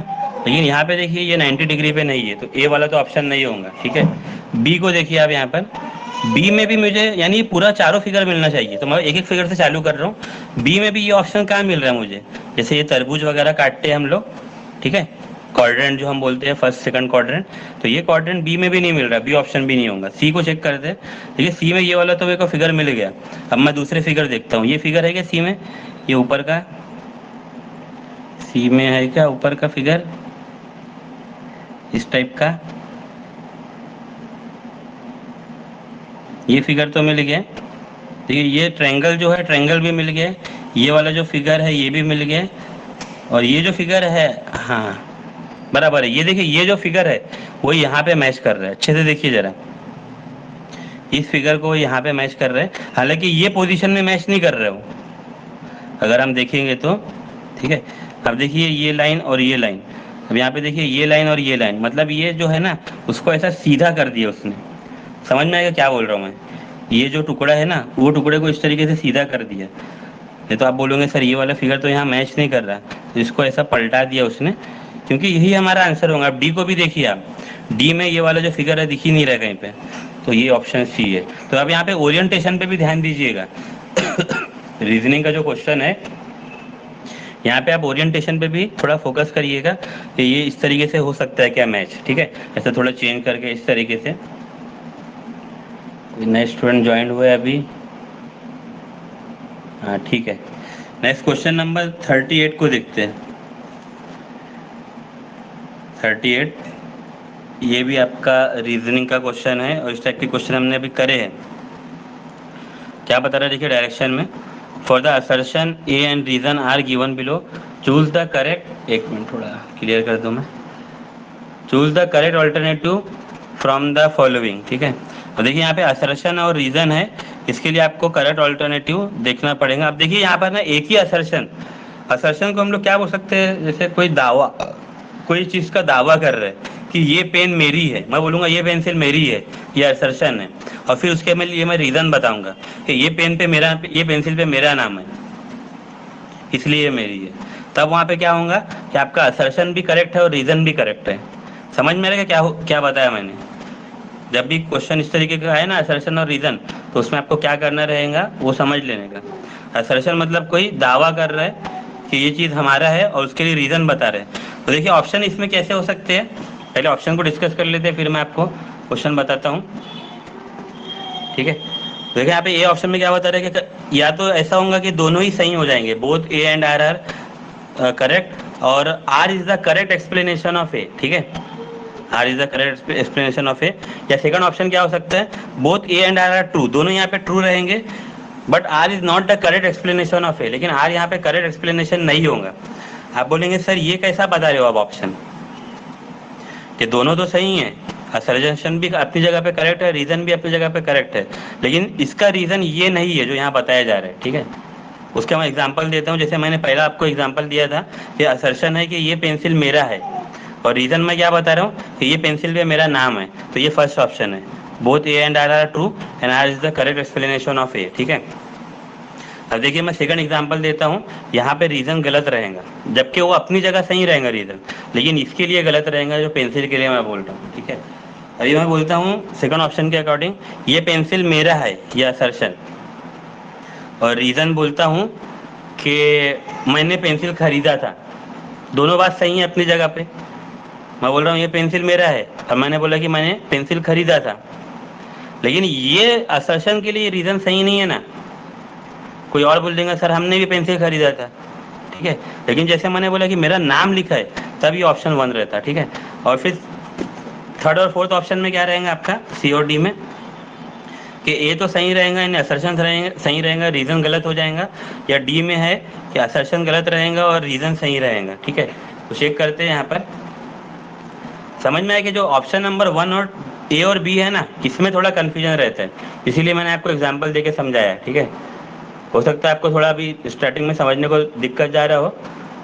लेकिन यहाँ पे देखिए ये 90 डिग्री पे नहीं है, तो ए वाला तो ऑप्शन नहीं होगा, ठीक है। बी को देखिए आप, यहाँ पर बी में भी मुझे, यानी पूरा चारों फिगर मिलना चाहिए, तो मैं एक एक फिगर से चालू कर रहा हूँ। बी में भी ये ऑप्शन कहाँ मिल रहा है मुझे, जैसे ये तरबूज वगैरह काटते हैं हम लोग, ठीक है, क्वाड्रेंट जो हम बोलते हैं, फर्स्ट सेकंड क्वाड्रेंट, तो ये क्वाड्रेंट बी में भी नहीं मिल रहा, बी ऑप्शन भी नहीं होगा। सी को चेक करते हैं, देखिए सी में ये वाला तो मेरे को फिगर मिल गया। अब मैं दूसरे फिगर देखता हूँ, ये फिगर है क्या सी में, ये ऊपर का सी में है क्या ऊपर का फिगर, इस टाइप का, ये फिगर तो मिल गया। देखिए ये ट्रायंगल जो है, ट्रायंगल भी मिल गया, ये वाला जो फिगर है ये भी मिल गया, और ये जो फिगर है, हाँ बराबर है। ये देखिए ये जो फिगर है वो यहाँ पे मैच कर रहा है, अच्छे से देखिए जरा, इस फिगर को यहाँ पे मैच कर रहे हैं, हालांकि ये पोजीशन में मैच नहीं कर रहे हो अगर हम देखेंगे तो, ठीक है। अब देखिए ये लाइन और ये लाइन, अब यहाँ पे देखिए ये लाइन और ये लाइन, मतलब ये जो है ना उसको ऐसा सीधा कर दिया उसने। समझ में आएगा क्या बोल रहा हूँ मैं? ये जो टुकड़ा है ना वो टुकड़े को इस तरीके से सीधा कर दिया। नहीं तो आप बोलोगे सर ये वाला फिगर तो यहाँ मैच नहीं कर रहा, तो इसको ऐसा पलटा दिया उसने, क्योंकि यही हमारा आंसर होगा। अब डी को भी देखिए आप, डी में ये वाला जो फिगर है दिख ही नहीं रहा कहीं पे, तो ये ऑप्शन सी है। तो अब यहाँ पे ओरिएंटेशन पे भी ध्यान दीजिएगा। रीजनिंग का जो क्वेश्चन है यहाँ पे आप ओरिएंटेशन पे भी थोड़ा फोकस करिएगा कि ये इस तरीके से हो सकता है क्या मैच, ठीक है। ऐसा थोड़ा चेंज करके इस तरीके से। नए स्टूडेंट ज्वाइन हुए अभी, हाँ ठीक है। नेक्स्ट क्वेश्चन नंबर 38 को देखते हैं। 38 ये भी आपका रीजनिंग का क्वेश्चन है, और इस टाइप के क्वेश्चन हमने अभी करे हैं। क्या बता रहा है देखिए डायरेक्शन में, for the assertion A and reason are given below, choose the correct, एक मिनट थोड़ा क्लियर कर दूं मैं, choose the correct alternative from the following, ठीक है। तो देखिए यहाँ पे असर्शन और रीजन है, इसके लिए आपको करेक्ट ऑल्टरनेटिव देखना पड़ेगा। अब देखिए यहाँ पर ना एक ही असर्शन, असर्शन को हम लोग क्या बोल सकते हैं, जैसे कोई दावा, कोई चीज़ का दावा कर रहे हैं कि ये पेन मेरी है, मैं बोलूँगा ये पेंसिल मेरी है, ये असर्शन है, और फिर उसके में लिए मैं रीज़न बताऊँगा कि ये पेन पे मेरा, ये पेंसिल पे मेरा नाम है इसलिए ये मेरी है। तब वहाँ पे क्या होगा कि आपका असर्शन भी करेक्ट है और रीज़न भी करेक्ट है। समझ में आएगा क्या क्या बताया मैंने? जब भी क्वेश्चन इस तरीके का है ना, असर्शन और रीज़न, तो उसमें आपको क्या करना रहेगा वो समझ लेने का। असर्शन मतलब कोई दावा कर रहा है कि ये चीज़ हमारा है और उसके लिए रीज़न बता रहे हैं। तो देखिए ऑप्शन इसमें कैसे हो सकते हैं, पहले ऑप्शन को डिस्कस कर लेते हैं, फिर मैं आपको क्वेश्चन बताता हूँ, ठीक है। देखिए यहाँ पे ए ऑप्शन में क्या बता रहे हैं कि या तो ऐसा होगा कि दोनों ही सही हो जाएंगे, both A and R are correct, और R is the correct explanation of A, ठीक है, R is the correct explanation of A. या सेकंड ऑप्शन क्या हो सकता है, both A and R are true, दोनों यहाँ पे ट्रू रहेंगे, but R is not the correct explanation of A, लेकिन आर यहाँ पे करेक्ट एक्सप्लेनेशन नहीं होगा। आप बोलेंगे सर ये कैसा बता रहे हो आप ऑप्शन, कि दोनों तो सही हैं, असर्शन भी अपनी जगह पे करेक्ट है, रीजन भी अपनी जगह पे करेक्ट है, लेकिन इसका रीजन ये नहीं है जो यहाँ बताया जा रहा है, ठीक है। उसका मैं एग्जांपल देता हूँ, जैसे मैंने पहला आपको एग्जांपल दिया था कि असर्शन है कि ये पेंसिल मेरा है, और रीजन मैं क्या बता रहा हूँ कि ये पेंसिल पे मेरा नाम है, तो ये फर्स्ट ऑप्शन है, both A and R are true and R is the correct explanation of A, ठीक है। अब देखिए मैं सेकंड एग्जांपल देता हूँ, यहाँ पे रीजन गलत रहेगा, जबकि वो अपनी जगह सही रहेगा रीजन, लेकिन इसके लिए गलत रहेगा जो पेंसिल के लिए मैं बोल रहा हूँ, ठीक है। अभी मैं बोलता हूँ सेकंड ऑप्शन के अकॉर्डिंग, ये पेंसिल मेरा है, ये असर्शन, और रीजन बोलता हूँ कि मैंने पेंसिल खरीदा था। दोनों बात सही है अपनी जगह पे, मैं बोल रहा हूँ ये पेंसिल मेरा है, अब मैंने बोला कि मैंने पेंसिल खरीदा था, लेकिन ये असर्शन के लिए रीजन सही नहीं है ना। कोई और बोल देगा सर हमने भी पेंसिल खरीदा था, ठीक है, लेकिन जैसे मैंने बोला कि मेरा नाम लिखा है, तब ये ऑप्शन 1 रहता, ठीक है। और फिर थर्ड और फोर्थ ऑप्शन में क्या रहेगा आपका, सी और डी में, कि ए तो सही रहेगा, यानी असर्शन सही रहेगा, रीजन गलत हो जाएगा, या डी में है कि असर्शन गलत रहेगा और रीजन सही रहेगा, ठीक है। तो चेक करते हैं यहाँ पर, समझ में आया कि जो ऑप्शन नंबर 1 और ए और बी है ना, इसमें थोड़ा कन्फ्यूजन रहता है, इसीलिए मैंने आपको एग्जाम्पल देके समझाया, ठीक है। हो सकता है आपको थोड़ा अभी स्टार्टिंग में समझने को दिक्कत जा रहा हो,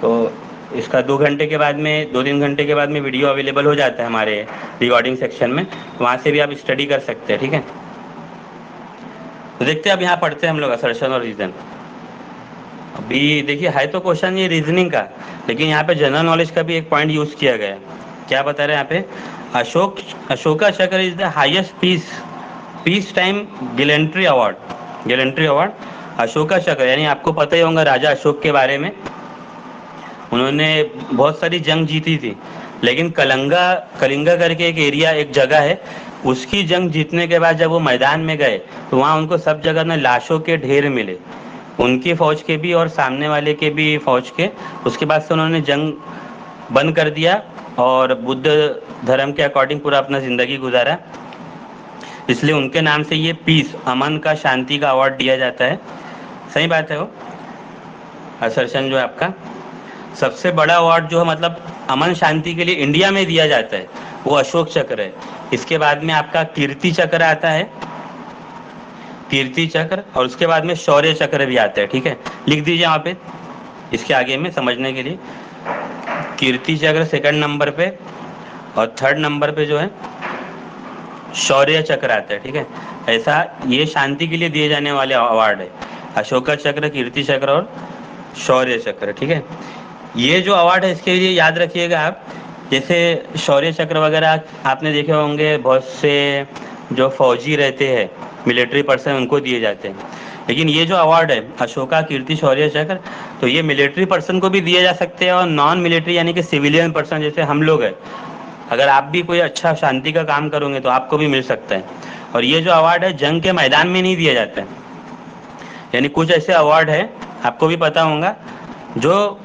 तो इसका 2 घंटे के बाद में, 2-3 घंटे के बाद में वीडियो अवेलेबल हो जाता है हमारे रिकॉर्डिंग सेक्शन में, तो वहाँ से भी आप स्टडी कर सकते हैं, ठीक है। तो देखते हैं अब यहाँ पढ़ते हैं हम लोग असर्शन और रीजन। अभी देखिए है तो क्वेश्चन ये रीजनिंग का, लेकिन यहाँ पे जनरल नॉलेज का भी एक पॉइंट यूज किया गया है। क्या बता रहे हैं यहाँ पे, अशोका चक्र is the highest peace time gallantry award. Ashoka चक्र यानी आपको पता ही होगा राजा अशोक के बारे में, उन्होंने बहुत सारी जंग जीती थी, लेकिन कलिंगा करके एक एरिया, एक जगह है, उसकी जंग जीतने के बाद जब वो मैदान में गए तो वहाँ उनको सब जगह ना लाशों के ढेर मिले, उनकी फौज के भी और सामने वाले के भी फौज के। उसके बाद से उन्होंने जंग बंद कर दिया और बुद्ध धर्म के अकॉर्डिंग पूरा अपना ज़िंदगी गुजारा, इसलिए उनके नाम से ये पीस, अमन का, शांति का अवार्ड दिया जाता है। सही बात है वो असर्शन जो है आपका। सबसे बड़ा अवार्ड जो है मतलब अमन शांति के लिए इंडिया में दिया जाता है वो अशोक चक्र है। इसके बाद में आपका कीर्ति चक्र आता है, कीर्ति चक्र, और उसके बाद में शौर्य चक्र भी आता है। ठीक है, लिख दीजिए यहाँ पे इसके आगे में समझने के लिए। कीर्ति चक्र सेकंड नंबर पे और थर्ड नंबर पे जो है शौर्य चक्र आता है। ठीक है, ऐसा ये शांति के लिए दिए जाने वाले अवार्ड है, अशोका चक्र, कीर्ति चक्र और शौर्य चक्र। ठीक है, ये जो अवार्ड है इसके लिए याद रखिएगा आप, जैसे शौर्य चक्र वगैरह आपने देखे होंगे बहुत से जो फौजी रहते हैं, मिलिट्री पर्सन, उनको दिए जाते हैं। लेकिन ये जो अवार्ड है अशोका, कीर्ति, शौर्य चक्र, तो ये मिलिट्री पर्सन को भी दिए जा सकते हैं और नॉन मिलिट्री यानी कि सिविलियन पर्सन जैसे हम लोग हैं, अगर आप भी कोई अच्छा शांति का काम करोगे तो आपको भी मिल सकता है। और ये जो अवार्ड है जंग के मैदान में नहीं दिया जाता है, यानी कुछ ऐसे अवार्ड है आपको भी पता होगा जो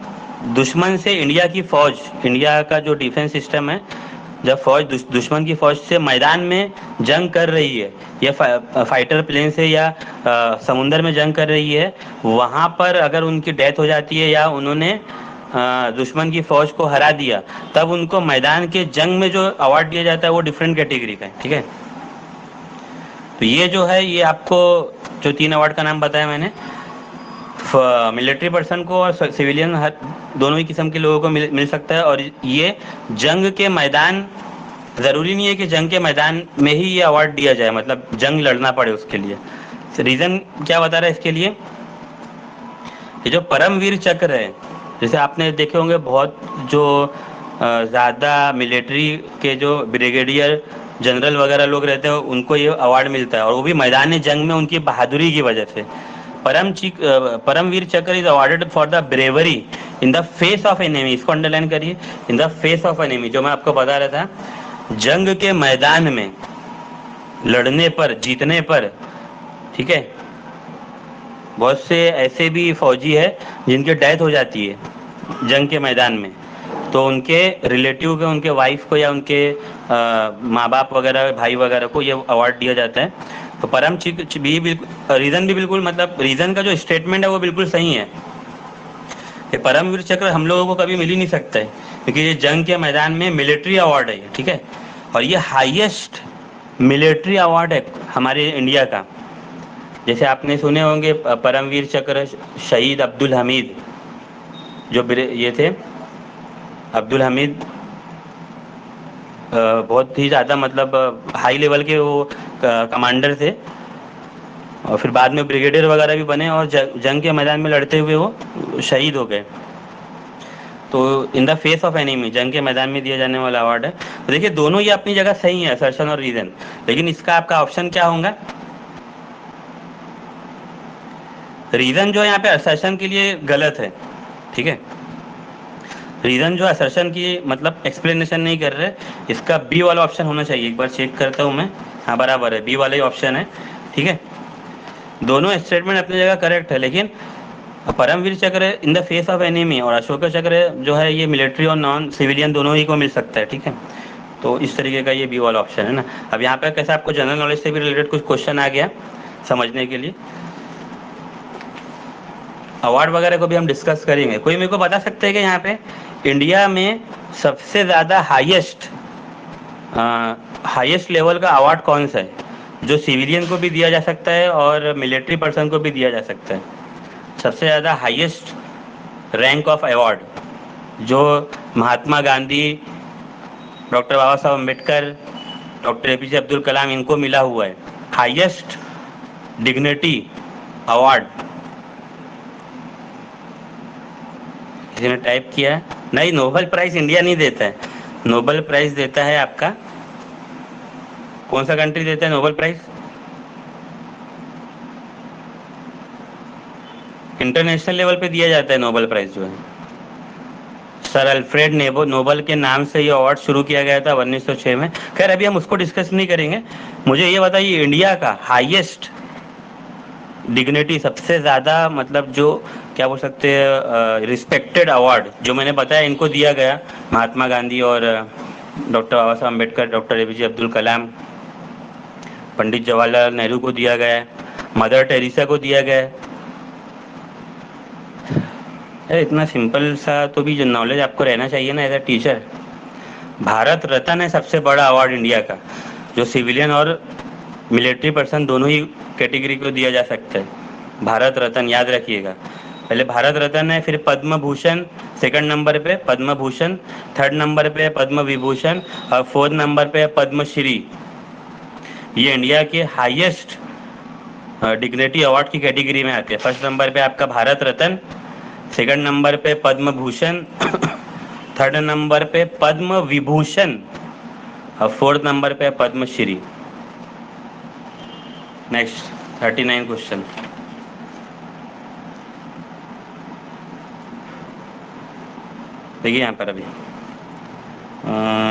दुश्मन से इंडिया की फौज, इंडिया का जो डिफेंस सिस्टम है, जब फौज दुश्मन की फौज से मैदान में जंग कर रही है या फाइटर प्लेन से या समुंदर में जंग कर रही है, वहाँ पर अगर उनकी डेथ हो जाती है या उन्होंने दुश्मन की फौज को हरा दिया, तब उनको मैदान के जंग में जो अवार्ड दिया जाता है वो डिफरेंट कैटेगरी का है। ठीक है, तो ये जो है ये आपको जो 3 अवार्ड का नाम बताया मैंने, मिलिट्री पर्सन को और सिविलियन दोनों ही किस्म के लोगों को मिल सकता है। और ये जंग के मैदान, ज़रूरी नहीं है कि जंग के मैदान में ही ये अवार्ड दिया जाए, मतलब जंग लड़ना पड़े उसके लिए। रीज़न क्या बता रहा है इसके लिए, ये जो परमवीर चक्र है, जैसे आपने देखे होंगे बहुत जो ज़्यादा मिलिट्री के जो ब्रिगेडियर जनरल वगैरह लोग रहते हैं उनको ये अवार्ड मिलता है, और वो भी मैदान जंग में उनकी बहादुरी की वजह से। परमवीर चक्र is awarded for the bravery in the face of enemy, इसको अंडरलाइन करिए, in the face of enemy, जो मैं आपको बता रहा था, जंग के मैदान में लड़ने पर, जीतने पर। ठीक है, बहुत से ऐसे भी फौजी है जिनकी डेथ हो जाती है जंग के मैदान में, तो उनके रिलेटिव को, उनके वाइफ को या उनके माँ बाप वगैरह, भाई वगैरह को ये अवार्ड दिया जाता है। तो परम भी बिल्कुल, रीज़न भी बिल्कुल, मतलब रीज़न का जो स्टेटमेंट है वो बिल्कुल सही है। ये परमवीर चक्र हम लोगों को कभी मिल ही नहीं सकता है, क्योंकि ये जंग के मैदान में मिलिट्री अवार्ड है। ठीक है, और ये हाईएस्ट मिलिट्री अवार्ड है हमारे इंडिया का। जैसे आपने सुने होंगे परमवीर चक्र शहीद अब्दुल हमीद, जो ये थे अब्दुल हमीद, बहुत ही ज़्यादा मतलब हाई लेवल के वो कमांडर थे, और फिर बाद में ब्रिगेडियर वगैरह भी बने और जंग के मैदान में लड़ते हुए वो शहीद हो गए। तो in the face of enemy, जंग के मैदान में दिया जाने वाला अवार्ड है। तो देखिए दोनों ही अपनी जगह सही है, असर्शन और रीज़न, लेकिन इसका आपका ऑप्शन क्या होगा, रीज़न जो है यहाँ पे असर्शन के लिए गलत है। ठीक है, रीज़न जो असर्शन की मतलब एक्सप्लेनेशन नहीं कर रहे, इसका बी वाला ऑप्शन होना चाहिए। एक बार चेक करता हूँ मैं, हाँ बराबर है, बी वाला ही ऑप्शन है। ठीक है, दोनों स्टेटमेंट अपनी जगह करेक्ट है, लेकिन परमवीर चक्र in the face of enemy और अशोक चक्र जो है ये मिलिट्री और नॉन सिविलियन दोनों ही को मिल सकता है। ठीक है, तो इस तरीके का ये बी वाला ऑप्शन है ना। अब यहाँ पे कैसे आपको जनरल नॉलेज से भी रिलेटेड कुछ क्वेश्चन आ गया समझने के लिए, अवार्ड वगैरह को भी हम डिस्कस करेंगे। कोई मेरे को बता सकते हैं कि यहाँ पे इंडिया में सबसे ज़्यादा हाईएस्ट लेवल का अवार्ड कौन सा है, जो सिविलियन को भी दिया जा सकता है और मिलिट्री पर्सन को भी दिया जा सकता है? सबसे ज़्यादा हाईएस्ट रैंक ऑफ अवार्ड जो महात्मा गांधी, डॉक्टर बाबा साहब अम्बेडकर, डॉक्टर एपीजे अब्दुल कलाम, इनको मिला हुआ है हाईएस्ट डिग्निटी अवार्ड। किसी ने टाइप किया है? नहीं, नोबेल प्राइज इंडिया नहीं देता है, नोबेल प्राइज देता है आपका कौन सा कंट्री देता है नोबेल प्राइज? इंटरनेशनल लेवल पे दिया जाता है नोबेल प्राइज जो है। सर अल्फ्रेड नोबेल के नाम से ये अवार्ड शुरू किया गया था 1906 में। खैर अभी हम उसको डिस्कस नहीं करेंगे, मुझे ये बताइए इंडिया का हाईएस्ट डिग्निटी सबसे ज़्यादा मतलब जो क्या बोल सकते हैं रिस्पेक्टेड अवार्ड जो मैंने बताया इनको दिया गया, महात्मा गांधी और डॉक्टर बाबा साहब अम्बेडकर, डॉक्टर APJ अब्दुल कलाम, पंडित जवाहरलाल नेहरू को दिया गया है, मदर टेरेसा को दिया गया है। अरे इतना सिंपल सा तो भी जो नॉलेज आपको रहना चाहिए ना as a teacher. Bharat Ratna है सबसे बड़ा अवार्ड इंडिया का, जो सिविलियन और मिलिट्री पर्सन दोनों ही कैटेगरी को दिया जा सकता है। भारत रत्न याद रखिएगा, पहले भारत रत्न है, फिर पद्म भूषण सेकंड नंबर पे, पद्म भूषण थर्ड नंबर पे, पद्म विभूषण और फोर्थ नंबर पे पद्मश्री। ये इंडिया के हाईएस्ट डिग्निटी अवार्ड की कैटेगरी में आते हैं। फर्स्ट नंबर पे आपका भारत रत्न, सेकंड नंबर पे पद्म भूषण, थर्ड नंबर पे पद्म विभूषण और फोर्थ नंबर पे पद्मश्री। Next 39 question. देखिए यहाँ पर अभी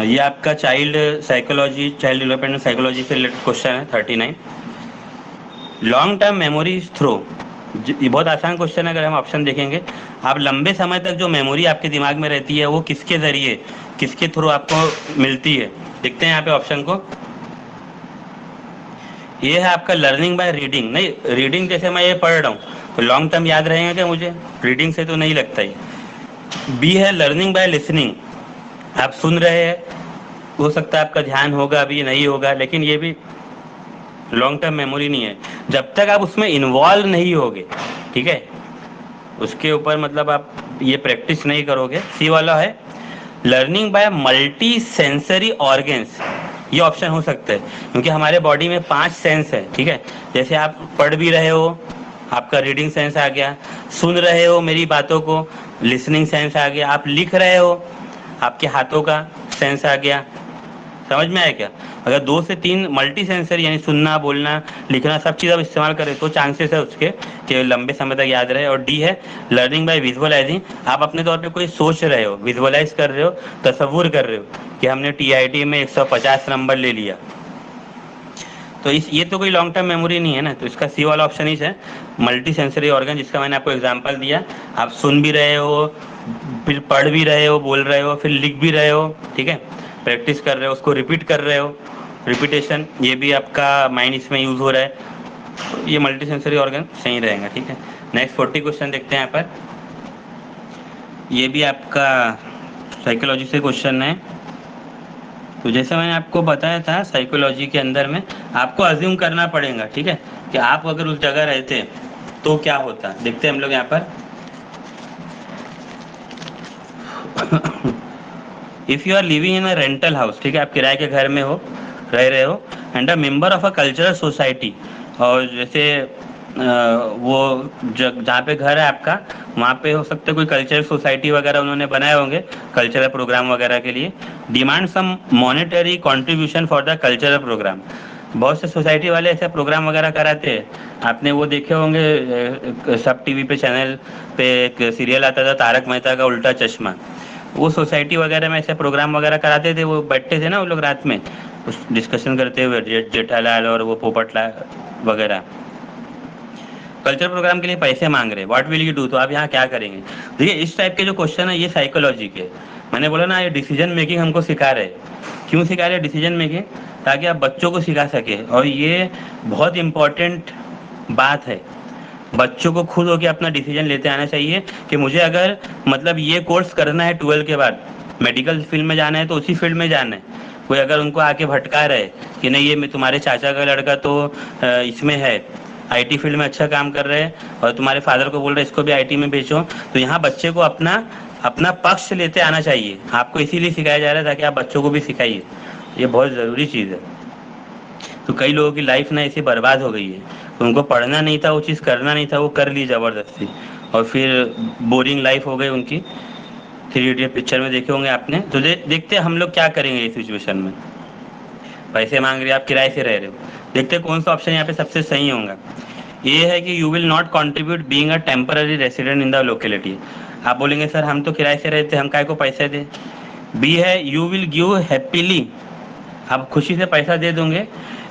ये आपका child psychology, child development psychology से रिलेटेड क्वेश्चन है 39। लॉन्ग टर्म मेमोरी थ्रो, ये बहुत आसान क्वेश्चन है। अगर हम ऑप्शन देखेंगे, आप लंबे समय तक जो मेमोरी आपके दिमाग में रहती है वो किसके जरिए, किसके थ्रू आपको मिलती है। देखते हैं यहाँ पे ऑप्शन को। ये है आपका लर्निंग बाय रीडिंग। नहीं, रीडिंग जैसे मैं ये पढ़ रहा हूँ तो लॉन्ग टर्म याद रहेगा क्या मुझे? रीडिंग से तो नहीं लगता ही। बी है लर्निंग बाय लिसनिंग, आप सुन रहे हैं, हो सकता है आपका ध्यान होगा, अभी नहीं होगा, लेकिन ये भी लॉन्ग टर्म मेमोरी नहीं है जब तक आप उसमें इन्वॉल्व नहीं होगे। ठीक है, उसके ऊपर मतलब आप ये प्रैक्टिस नहीं करोगे। सी वाला है learning by multi sensory organs. ये ऑप्शन हो सकता है क्योंकि हमारे बॉडी में 5 सेंस है। ठीक है, जैसे आप पढ़ भी रहे हो, आपका रीडिंग सेंस आ गया, सुन रहे हो मेरी बातों को, लिसनिंग सेंस आ गया, आप लिख रहे हो, आपके हाथों का सेंस आ गया। समझ में आया क्या? अगर 2 से 3 मल्टी सेंसर यानी सुनना, बोलना, लिखना सब चीज़ आप इस्तेमाल करें तो चांसेस है उसके कि लंबे समय तक याद रहे। और डी है लर्निंग बाय विजुअलाइजिंग, आप अपने तौर पे कोई सोच रहे हो, विजुअलाइज कर रहे हो, तसव्वुर कर रहे हो कि हमने TIT में 150 नंबर ले लिया, तो ये तो कोई लॉन्ग टर्म मेमोरी नहीं है ना। तो इसका सी वाला ऑप्शन ही है मल्टी सेंसरी ऑर्गन, जिसका मैंने आपको एग्जांपल दिया। आप सुन भी रहे हो, फिर पढ़ भी रहे हो, बोल रहे हो, फिर लिख भी रहे हो। ठीक है, प्रैक्टिस कर रहे हो, उसको रिपीट कर रहे हो, रिपीटेशन, ये भी आपका माइंड इसमें यूज हो रहा है, तो ये मल्टी सेंसरी ऑर्गन सही रहेगा। ठीक है, नेक्स्ट 40 क्वेश्चन देखते हैं यहाँ पर। ये भी आपका साइकोलॉजी से क्वेश्चन है। तो जैसे मैंने आपको बताया था, साइकोलॉजी के अंदर में आपको अज्यूम करना पड़ेगा, ठीक है, कि आप अगर उस जगह रहते तो क्या होता। देखते हैं हम लोग यहाँ पर। If you are living in a rental house, ठीक है, आप किराए के घर में हो, रह रहे हो, and a member of a cultural society, और जैसे वो जहाँ पे घर है आपका, वहाँ पे हो सकता है कोई कल्चरल सोसाइटी वगैरह उन्होंने बनाए होंगे कल्चरल प्रोग्राम वगैरह के लिए। Demand some monetary contribution for the cultural programme. बहुत से सोसाइटी वाले ऐसे प्रोग्राम वगैरह कराते हैं, आपने वो देखे होंगे सब टीवी पे, चैनल पे एक सीरियल आता था तारक मेहता का उल्टा चश्मा, वो सोसाइटी वगैरह में ऐसे प्रोग्राम वगैरह कराते थे। वो बैठते थे ना वो लोग रात में उस डिस्कशन करते हुए, जेठालाल और वो पोपटलाल वगैरह, कल्चर प्रोग्राम के लिए पैसे मांग रहे, व्हाट विल यू डू, तो आप यहाँ क्या करेंगे। देखिए इस टाइप के जो क्वेश्चन है ये साइकोलॉजी के, मैंने बोला ना ये डिसीजन मेकिंग हमको सिखा रहे। क्यों सिखा रहे डिसीजन मेकिंग? ताकि आप बच्चों को सिखा सके, और ये बहुत इम्पोर्टेंट बात है। बच्चों को खुद होकर अपना डिसीजन लेते आना चाहिए कि मुझे अगर मतलब ये कोर्स करना है 12 के बाद, मेडिकल फील्ड में जाना है तो उसी फील्ड में जाना है। कोई अगर उनको आके भटका रहे कि नहीं ये तुम्हारे चाचा का लड़का तो इसमें है, IT फील्ड में अच्छा काम कर रहे हैं, और तुम्हारे फादर को बोल रहे इसको भी IT में भेजो, तो यहाँ बच्चे को अपना अपना पक्ष लेते आना चाहिए। आपको इसीलिए सिखाया जा रहा है ताकि आप बच्चों को भी सिखाइए, ये बहुत ज़रूरी चीज़ है। तो कई लोगों की लाइफ ना ऐसी बर्बाद हो गई है, उनको पढ़ना नहीं था, वो चीज़ करना नहीं था, वो कर ली ज़बरदस्ती, और फिर बोरिंग लाइफ हो गई उनकी। 3 इडियट पिक्चर में देखे होंगे आपने। तो देखते हैं हम लोग क्या करेंगे इस सिचुएशन में। पैसे मांग रहे, आप किराए से रह रहे हो, देखते हैं कौन सा ऑप्शन यहाँ पे सबसे सही होगा। ये है कि you will not contribute being a temporary resident in the locality. आप बोलेंगे सर हम तो किराए से रहते, हम काय को पैसे दें। बी है यू विल गिव हैप्पीली, आप खुशी से पैसा दे दोगे,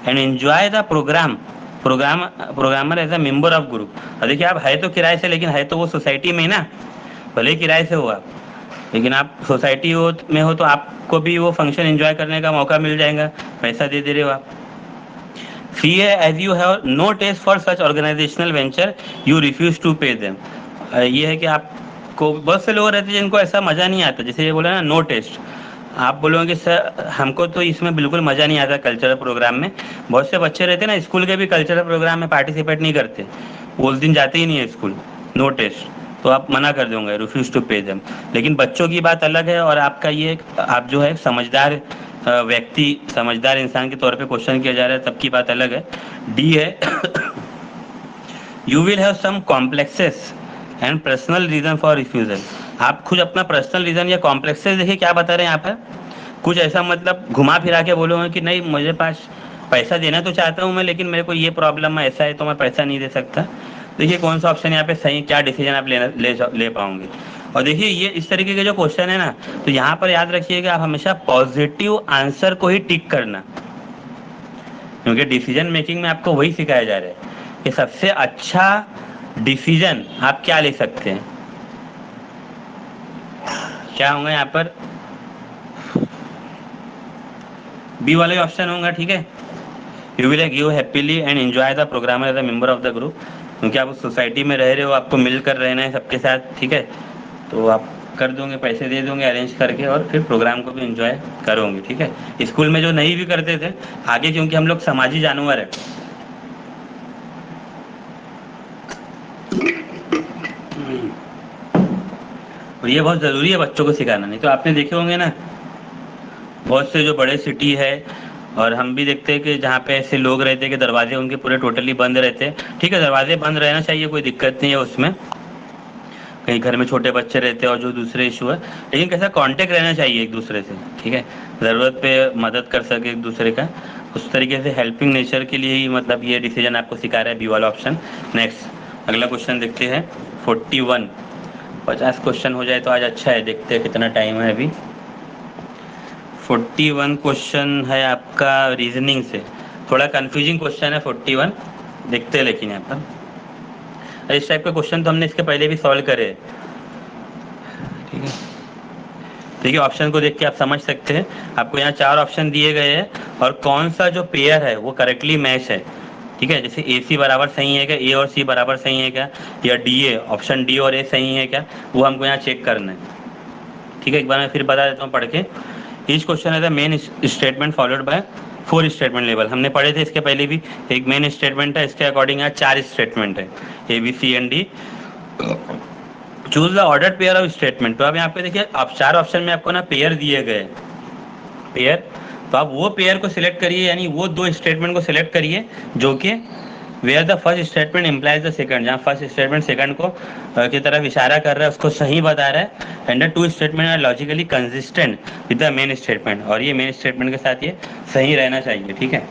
and enjoy the programme programmer as a member of group. और देखिए आप है तो किराए से, लेकिन है तो वो सोसाइटी में ही ना, भले ही किराए से हो आप, लेकिन आप सोसाइटी में हो तो आपको भी वो फंक्शन एंजॉय करने का मौका मिल जाएगा, पैसा दे रहे हो आप। See as you have no taste for such organisational venture you refuse to pay them. ये है कि आपको, बहुत से लोग रहते हैं जिनको ऐसा मज़ा नहीं आता, जैसे ये बोला ना नो टेस्ट, आप बोलोगे कि सर हमको तो इसमें बिल्कुल मज़ा नहीं आता कल्चरल प्रोग्राम में। बहुत से बच्चे रहते हैं ना स्कूल के भी कल्चरल प्रोग्राम में पार्टिसिपेट नहीं करते, वो उस दिन जाते ही नहीं है स्कूल, नो टेस्ट, तो आप मना कर दोगे, रिफ्यूज टू पे देम। लेकिन बच्चों की बात अलग है, और आपका ये आप जो है समझदार व्यक्ति, समझदार इंसान के तौर पे क्वेश्चन किया जा रहा है, तब की बात अलग है। डी है you will have some complexes and personal reason for refusal. आप खुद अपना पर्सनल रीजन या कॉम्प्लेक्सेस देखिए क्या बता रहे हैं यहाँ पर, कुछ ऐसा मतलब घुमा फिरा के बोलोगे कि नहीं मुझे पास पैसा देना तो चाहता हूँ मैं, लेकिन मेरे को ये प्रॉब्लम है, ऐसा है तो मैं पैसा नहीं दे सकता। देखिए कौन सा ऑप्शन यहाँ पे सही, क्या डिसीजन आप ले पाओगे। और देखिए ये इस तरीके के जो क्वेश्चन है ना, तो यहाँ पर याद रखिएगा आप हमेशा पॉजिटिव आंसर को ही टिक करना, क्योंकि डिसीजन मेकिंग में आपको वही सिखाया जा रहा है कि सबसे अच्छा डिसीजन आप क्या ले सकते हैं। क्या होंगे यहाँ पर, बी वाले ऑप्शन होंगे, ठीक है। You will give happily and enjoy the programmer as a member of the group, क्योंकि आप उस सोसाइटी में रह रहे हो, आपको मिलकर रहना है सबके साथ, ठीक है, तो आप कर दोगे, पैसे दे दोगे अरेंज करके, और फिर प्रोग्राम को भी एंजॉय करोगे, ठीक है। स्कूल में जो नहीं भी करते थे आगे, क्योंकि हम लोग समाजी जानवर है। और ये बहुत ज़रूरी है बच्चों को सिखाना, नहीं तो आपने देखे होंगे ना बहुत से जो बड़े सिटी है, और हम भी देखते हैं कि जहाँ पे ऐसे लोग रहते हैं कि दरवाजे उनके पूरे टोटली बंद रहते हैं, ठीक है, दरवाजे बंद रहना चाहिए, कोई दिक्कत नहीं है उसमें, कहीं घर में छोटे बच्चे रहते हैं और जो दूसरे इशू है, लेकिन कैसा कांटेक्ट रहना चाहिए एक दूसरे से, ठीक है, ज़रूरत पे मदद कर सके एक दूसरे का, उस तरीके से हेल्पिंग नेचर के लिए ही मतलब ये डिसीजन आपको सिखा रहा है बी वाला ऑप्शन। नेक्स्ट अगला क्वेश्चन देखते हैं 41, 50 क्वेश्चन हो जाए तो आज अच्छा है, देखते हैं कितना टाइम है अभी। 41 क्वेश्चन है आपका रीजनिंग से, थोड़ा कंफ्यूजिंग क्वेश्चन है 41, देखते हैं लेकिन यहाँ पर इस टाइप के क्वेश्चन तो हमने इसके पहले भी सॉल्व करे, ठीक है। देखिए ऑप्शन को देख के आप समझ सकते हैं, आपको यहाँ 4 ऑप्शन दिए गए हैं, और कौन सा जो पेयर है वो करेक्टली मैच है, ठीक है, जैसे ए सी बराबर सही है क्या, ए और सी बराबर सही है क्या, या डी ए, ऑप्शन डी और ए सही है क्या, वो हमको यहाँ चेक करना है, ठीक है। एक बार मैं फिर बता देता हूँ पढ़ के। ईच क्वेश्चन है the main statement followed by 4 statement level, हमने पढ़े थे इसके पहले भी, एक मेन स्टेटमेंट है, इसके अकॉर्डिंग यहाँ 4 स्टेटमेंट है, A B C and D. Choose the order pair of statement, तो अब यहाँ पे देखिए आप 4 ऑप्शन में आपको ना पेयर दिए गए, पेयर, तो आप वो पेयर को सिलेक्ट करिए, यानी वो 2 स्टेटमेंट को सिलेक्ट करिए जो कि where the first statement implies the second, जहाँ फर्स्ट स्टेटमेंट सेकंड को की तरफ इशारा कर रहा है, उसको सही बता रहा है, and the 2 statement are logically consistent with the main statement, और ये मेन स्टेटमेंट के साथ ये सही रहना चाहिए, ठीक है।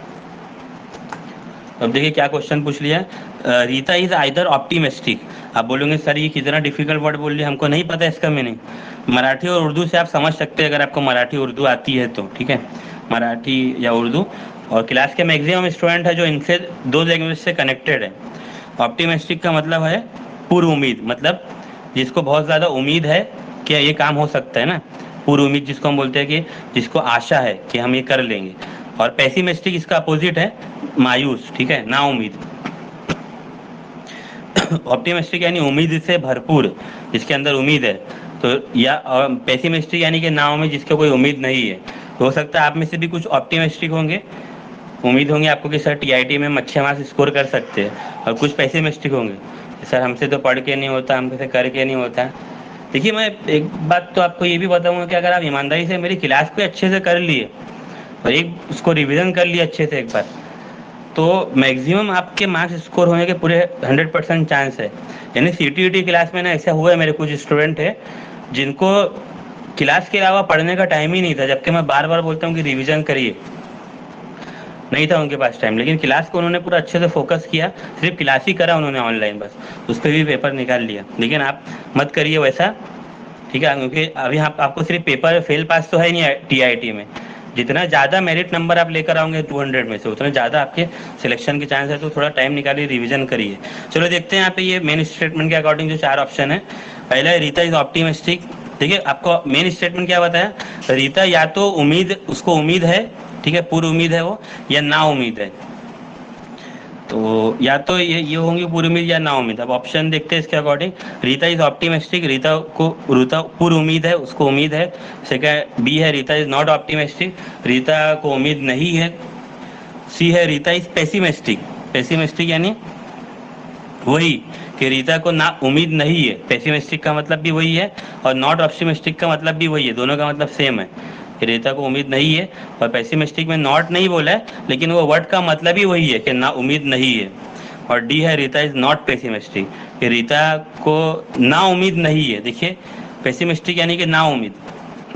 अब देखिए क्या क्वेश्चन पूछ लिया, रीता इज आइदर ऑप्टिमिस्टिक, आप बोलोगे सर ये कितना डिफिकल्ट वर्ड बोल लिया, हमको नहीं पता इसका मीनिंग। मराठी और उर्दू से आप समझ सकते हैं, अगर आपको मराठी उर्दू आती है तो, ठीक है, मराठी या उर्दू, और क्लास के मैक्सिमम स्टूडेंट है जो इनसे 2 लैंग्वेज से कनेक्टेड है। ऑप्टिमिस्टिक का मतलब है पूर्व उम्मीद, मतलब जिसको बहुत ज़्यादा उम्मीद है कि ये काम हो सकता है ना, पूर्व उम्मीद जिसको हम बोलते हैं कि जिसको आशा है कि हम ये कर लेंगे। और पेसिमिस्टिक इसका अपोजिट है मायूस, ठीक है, ना उम्मीद। ऑप्टिमिस्टिक यानी उम्मीद से भरपूर, जिसके अंदर उम्मीद है, तो या पेसिमिस्टिक यानी कि ना उम्मीद, जिसको कोई उम्मीद नहीं है। तो हो सकता है आप में से भी कुछ ऑप्टिमिस्टिक होंगे, उम्मीद होंगे आपको कि सर टीआईटी में अच्छे मार्क्स स्कोर कर सकते हैं, और कुछ पेसिमिस्टिक होंगे, सर हमसे तो पढ़ के नहीं होता, हमसे करके नहीं होता। देखिए मैं एक बात तो आपको ये भी बताऊंगा कि अगर आप ईमानदारी से मेरी क्लास को अच्छे से कर लिए और एक उसको रिवीजन कर लिए अच्छे से एक बार, तो मैक्सिमम आपके मार्क्स स्कोर होने के पूरे 100% चांस है। यानी सीटीईटी क्लास में ना ऐसा हुआ है, मेरे कुछ स्टूडेंट है जिनको क्लास के अलावा पढ़ने का टाइम ही नहीं था, जबकि मैं बार बार बोलता हूँ कि रिवीजन करिए, नहीं था उनके पास टाइम, लेकिन क्लास को उन्होंने पूरा अच्छे से फोकस किया, सिर्फ क्लास ही करा उन्होंने ऑनलाइन, बस उस पर भी पेपर निकाल लिया। लेकिन आप मत करिए वैसा, ठीक है, क्योंकि अभी आपको सिर्फ पेपर फेल पास तो है नहीं टीआईटी में, जितना ज़्यादा मेरिट नंबर आप लेकर आओगे 200 में से, उतना ज़्यादा आपके सिलेक्शन के चांस है। तो थोड़ा टाइम निकालिए, रिवीजन करिए। चलो देखते हैं यहाँ पे ये मेन स्टेटमेंट के अकॉर्डिंग जो 4 ऑप्शन है। पहला है रीता इज ऑप्टिमिस्टिक। ठीक है, आपको मेन स्टेटमेंट क्या बताया, रीता या तो उम्मीद, उसको उम्मीद है, ठीक है, पूरी उम्मीद है वो, या ना उम्मीद है। तो या तो ये होंगी पूरी उम्मीद या ना उम्मीद। अब ऑप्शन देखते हैं इसके according. Rita is optimistic, Rita पूरी उम्मीद है, उसको उम्मीद है। सेकंड बी है Rita is not optimistic, Rita को उम्मीद नहीं है। सी है रीता इज पेसिमिस्टिक, पेसिमिस्टिक यानी वही कि रीता को ना उम्मीद नहीं है। पेसिमिस्टिक का मतलब भी वही है और नॉट ऑप्टिमिस्टिक का मतलब भी वही है, दोनों का मतलब सेम है कि रीता को उम्मीद नहीं है। और पेसिमिस्टिक में नॉट नहीं बोला है, लेकिन वो वर्ड का मतलब ही वही है कि ना उम्मीद नहीं है। और डी है रीता इज नॉट पेसिमिस्टिक, कि रीता को ना उम्मीद नहीं है। देखिए पेसिमिस्टिक यानी कि ना उम्मीद,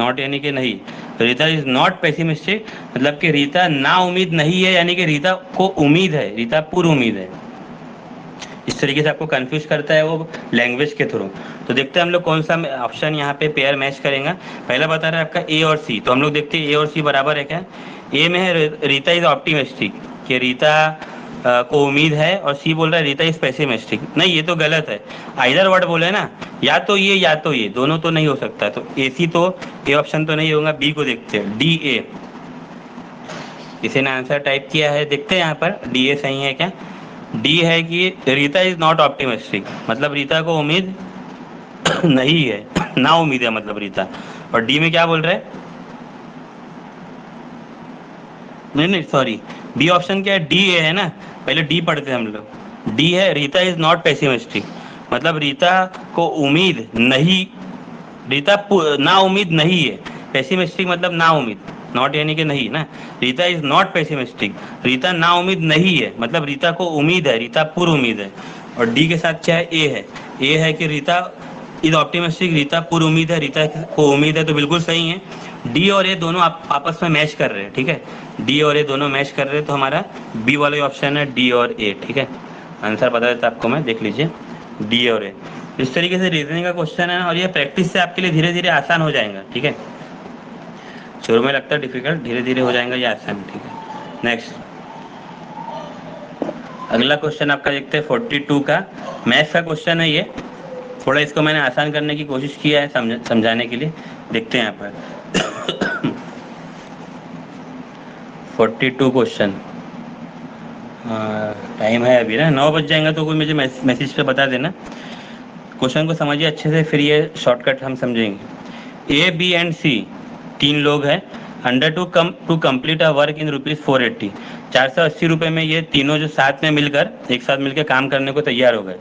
नॉट यानी कि नहीं। रीता इज नॉट पेसिमिस्टिक मतलब कि रीता ना उम्मीद नहीं है, यानी कि रीता को उम्मीद है, रीता पूरी उम्मीद है। इस तरीके से आपको कंफ्यूज करता है वो लैंग्वेज के थ्रू। तो देखते हैं हम लोग कौन सा ऑप्शन यहाँ पे पेयर मैच करेंगे। पहला बता रहा है आपका ए और सी, तो हम लोग देखते हैं ए और सी बराबर है क्या। ए में है रीता इज ऑप्टिमिस्टिक, कि रीता को उम्मीद है, और सी बोल रहा है रीता इज पेसिमिस्टिक। नहीं, ये तो गलत है, आइदर वर्ड बोले ना, या तो ये या तो ये, दोनों तो नहीं हो सकता। तो ए सी तो ए ऑप्शन तो नहीं होगा। बी को देखते हैं, डी ए, किसी ने आंसर टाइप किया है, देखते हैं यहाँ पर डी ए सही है क्या। डी है कि रीता इज नॉट ऑप्टिमिस्टिक, मतलब रीता को उम्मीद नहीं है, ना उम्मीद है मतलब रीता। और डी में क्या बोल रहे हैं, नहीं सॉरी, बी ऑप्शन क्या है, डी ए है ना, पहले डी पढ़ते हैं हम लोग। डी है रीता इज नॉट पेसिमिस्टिक, मतलब रीता को उम्मीद नहीं, रीता ना उम्मीद नहीं है। पेसिमिस्टिक मतलब ना उम्मीद, नॉट यानी कि नहीं ना। Rita is not pessimistic, Rita ना उम्मीद नहीं है, मतलब रीता को उम्मीद है, रीता पूरी उम्मीद है। और डी के साथ क्या है, ए है। ए है कि रीता इज ऑप्टिमिस्टिक, रीता पूरी उम्मीद है, रीता को उम्मीद है, तो बिल्कुल सही है। डी और ए दोनों आपस में मैच कर रहे हैं, ठीक है, डी और ए दोनों मैच कर रहे हैं, तो हमारा बी वाला ऑप्शन है डी और ए। ठीक है, आंसर बता देता आपको मैं, देख लीजिए डी और ए। इस तरीके से रीजनिंग का क्वेश्चन है, और ये प्रैक्टिस से आपके लिए धीरे धीरे आसान हो जाएगा। ठीक है, शुरू में लगता है डिफिकल्ट, धीरे धीरे हो जाएगा ये आसान। ठीक है, नेक्स्ट अगला क्वेश्चन आपका देखते हैं 42 का मैथ्स का क्वेश्चन है ये। थोड़ा इसको मैंने आसान करने की कोशिश किया है समझाने के लिए, देखते हैं यहाँ पर 42 क्वेश्चन। टाइम है अभी ना, 9 बज जाएगा, तो कोई मुझे मैसेज पे बता देना। क्वेश्चन को समझिए अच्छे से, फिर ये शॉर्टकट हम समझेंगे। ए बी एंड सी 3 लोग हैं, under to complete a work in ₹480, 480 रुपये में ये तीनों जो साथ में मिलकर एक साथ मिलकर काम करने को तैयार हो गए।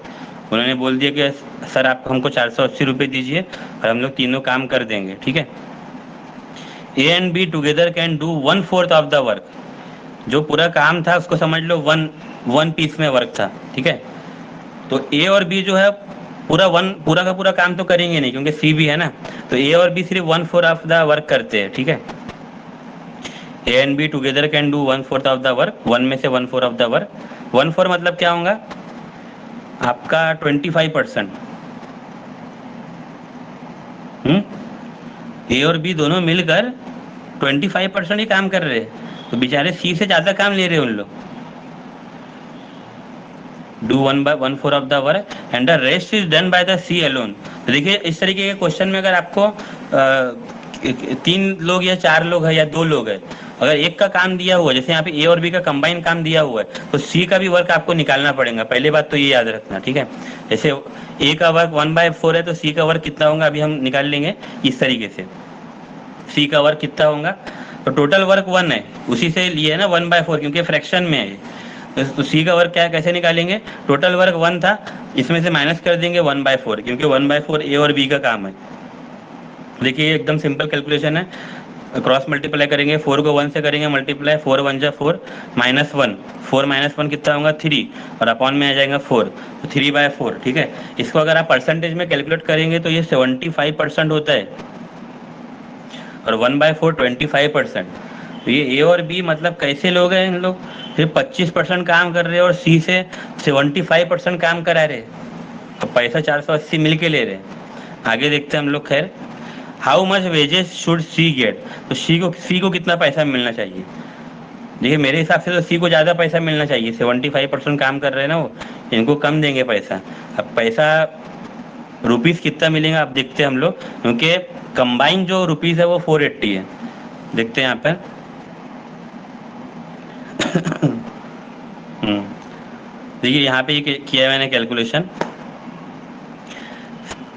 उन्होंने बोल दिया कि सर आप हमको 480 रुपये दीजिए और हम लोग तीनों काम कर देंगे। ठीक है, A and be together can do 1/4 of the work, जो पूरा काम था उसको समझ लो वन पीस में वर्क था। ठीक है, तो ए और बी जो है पूरा का पूरा काम तो करेंगे नहीं, क्योंकि सी भी है ना, तो ए और बी सिर्फ 1/4 ऑफ द वर्क करते हैं। ठीक है, A and be together can do 1/4 of the work, 1 में से 1/4 ऑफ द वर्क। 1/4 मतलब क्या होगा आपका 25%। ए और बी दोनों मिलकर 25% ही काम कर रहे हैं, तो बेचारे सी से ज्यादा काम ले रहे हैं उन लोग। Do 1/4 of the work and the rest is done by the C alone. तो देखिए इस तरीके के क्वेश्चन में अगर आपको 3 लोग या 4 लोग है या 2 लोग है, अगर एक का काम दिया हुआ है, जैसे यहाँ पे ए और बी का कंबाइन काम दिया हुआ है, तो सी का भी वर्क आपको निकालना पड़ेगा। पहले बात तो ये याद रखना। ठीक है, जैसे ए का वर्क 1/4 है, तो सी का वर्क कितना होगा अभी हम निकाल लेंगे इस तरीके से। सी का वर्क कितना होगा, तो टोटल वर्क 1 है, उसी से लिए है ना 1/4, क्योंकि फ्रैक्शन में है। तो सी का वर्क क्या कैसे निकालेंगे, टोटल वर्क 1 था, इसमें से माइनस कर देंगे 1/4, क्योंकि 1/4 ए और बी का काम है। देखिए एकदम सिंपल कैलकुलेशन है, क्रॉस मल्टीप्लाई करेंगे, 4 को 1 से करेंगे मल्टीप्लाई, 4 1 जा 4, -1, 4 - 1 कितना होगा 3, और अपॉन में आ जाएगा 4, तो 3/4। ठीक है, इसको अगर आप परसेंटेज में कैलकुलेट करेंगे तो ये 75% होता है, और 1/4 25%। तो ये ए और बी मतलब कैसे लोग हैं, इन लोग सिर्फ 25% काम कर रहे हैं और सी से 75% काम करा रहे हैं, तो पैसा 480 मिल के ले रहे हैं। आगे देखते हैं हम लोग। खैर how much wages should C get, तो सी को कितना पैसा मिलना चाहिए। देखिए मेरे हिसाब से तो सी को ज़्यादा पैसा मिलना चाहिए, 75% काम कर रहे हैं ना वो, इनको कम देंगे पैसा। अब पैसा रुपीस कितना मिलेगा आप देखते हैं हम लोग, क्योंकि कंबाइन जो रुपीस है वो 480 है। देखते हैं यहाँ पर देखिए यहाँ पे ये किया है मैंने कैलकुलेशन।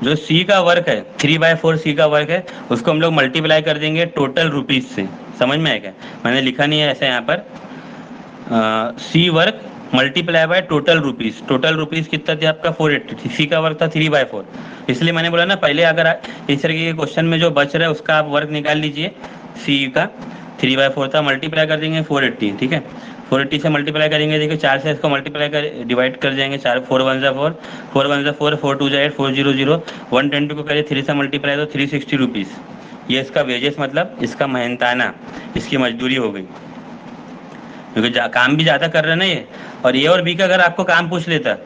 जो सी का वर्क है 3/4 सी का वर्क है, उसको हम लोग मल्टीप्लाई कर देंगे टोटल रुपीज से। समझ में आएगा, मैंने लिखा नहीं है ऐसे यहाँ पर, see work multiply by total rupees कितना था आपका 480 थी, सी का वर्क था 3/4। इसलिए मैंने बोला ना पहले अगर इस तरह के क्वेश्चन में जो बच रहा है उसका आप वर्क निकाल लीजिए। सी का 3/4 था, मल्टीप्लाई कर देंगे 480, ठीक है। 480 से मल्टीप्लाई करेंगे, देखिए 4 से इसको मल्टीप्लाई कर डिवाइड कर जाएंगे, 4 4 1 जा 4, 4 1 जा 4, 4 2 जा 8, 400, 120 को करिए 3 से मल्टीप्लाई तो 360 रुपीज़। ये इसका वेजेस मतलब इसका मेहनताना, इसकी मजदूरी हो गई, क्योंकि काम भी ज़्यादा कर रहे हैं ना ये। और ए और बी का अगर आपको काम पूछ लेता,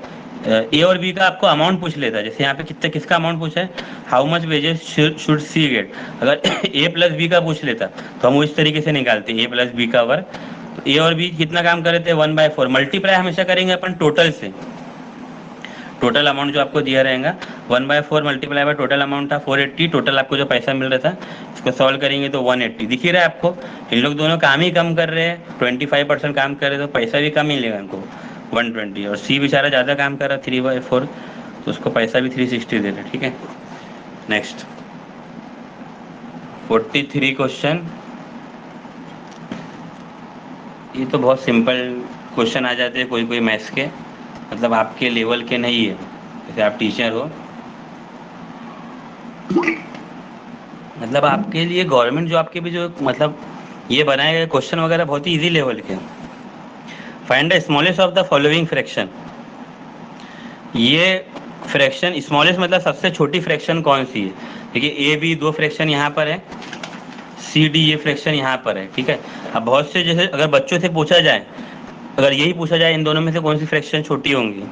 ए और बी का आपको अमाउंट पूछ लेता, जैसे यहाँ पे कितने किसका अमाउंट पूछा है, how much wages should C get, अगर ए प्लस बी का पूछ लेता तो हम वो इस तरीके से निकालते ए प्लस बी का वर्क। तो ए और बी कितना काम कर रहे थे 1/4, मल्टीप्लाई हमेशा करेंगे अपन टोटल से, टोटल अमाउंट जो आपको दिया रहेगा 1/4 मल्टीप्लाई बाय टोटल अमाउंट था 480, टोटल आपको जो पैसा मिल रहा था इसको सॉल्व करेंगे तो 180 दिख ही रहा है आपको। इन लोग दोनों काम ही कम कर रहे हैं, 25% काम कर रहे हैं तो पैसा भी कम मिलेगा इनको 120, और सी बेचारा ज़्यादा काम कर रहा है 3/4, तो उसको पैसा भी 360 दे रहे, ठीक है। नेक्स्ट 43 क्वेश्चन, ये तो बहुत सिंपल क्वेश्चन आ जाते हैं कोई कोई मैथ्स के, मतलब आपके लेवल के नहीं है, जैसे आप टीचर हो, मतलब आपके लिए गवर्नमेंट जो आपके भी जो मतलब ये बनाए गए क्वेश्चन वगैरह बहुत ही इजी लेवल के। Find the smallest of the following fraction, ये फ्रैक्शन स्मॉलेस्ट मतलब सबसे छोटी फ्रैक्शन कौन सी है। देखिए ए बी दो फ्रैक्शन यहाँ पर है, सी डी ये फ्रैक्शन यहाँ पर है, ठीक है। अब बहुत से जैसे अगर बच्चों से पूछा जाए, अगर यही पूछा जाए इन दोनों में से कौन सी फ्रैक्शन छोटी होंगी,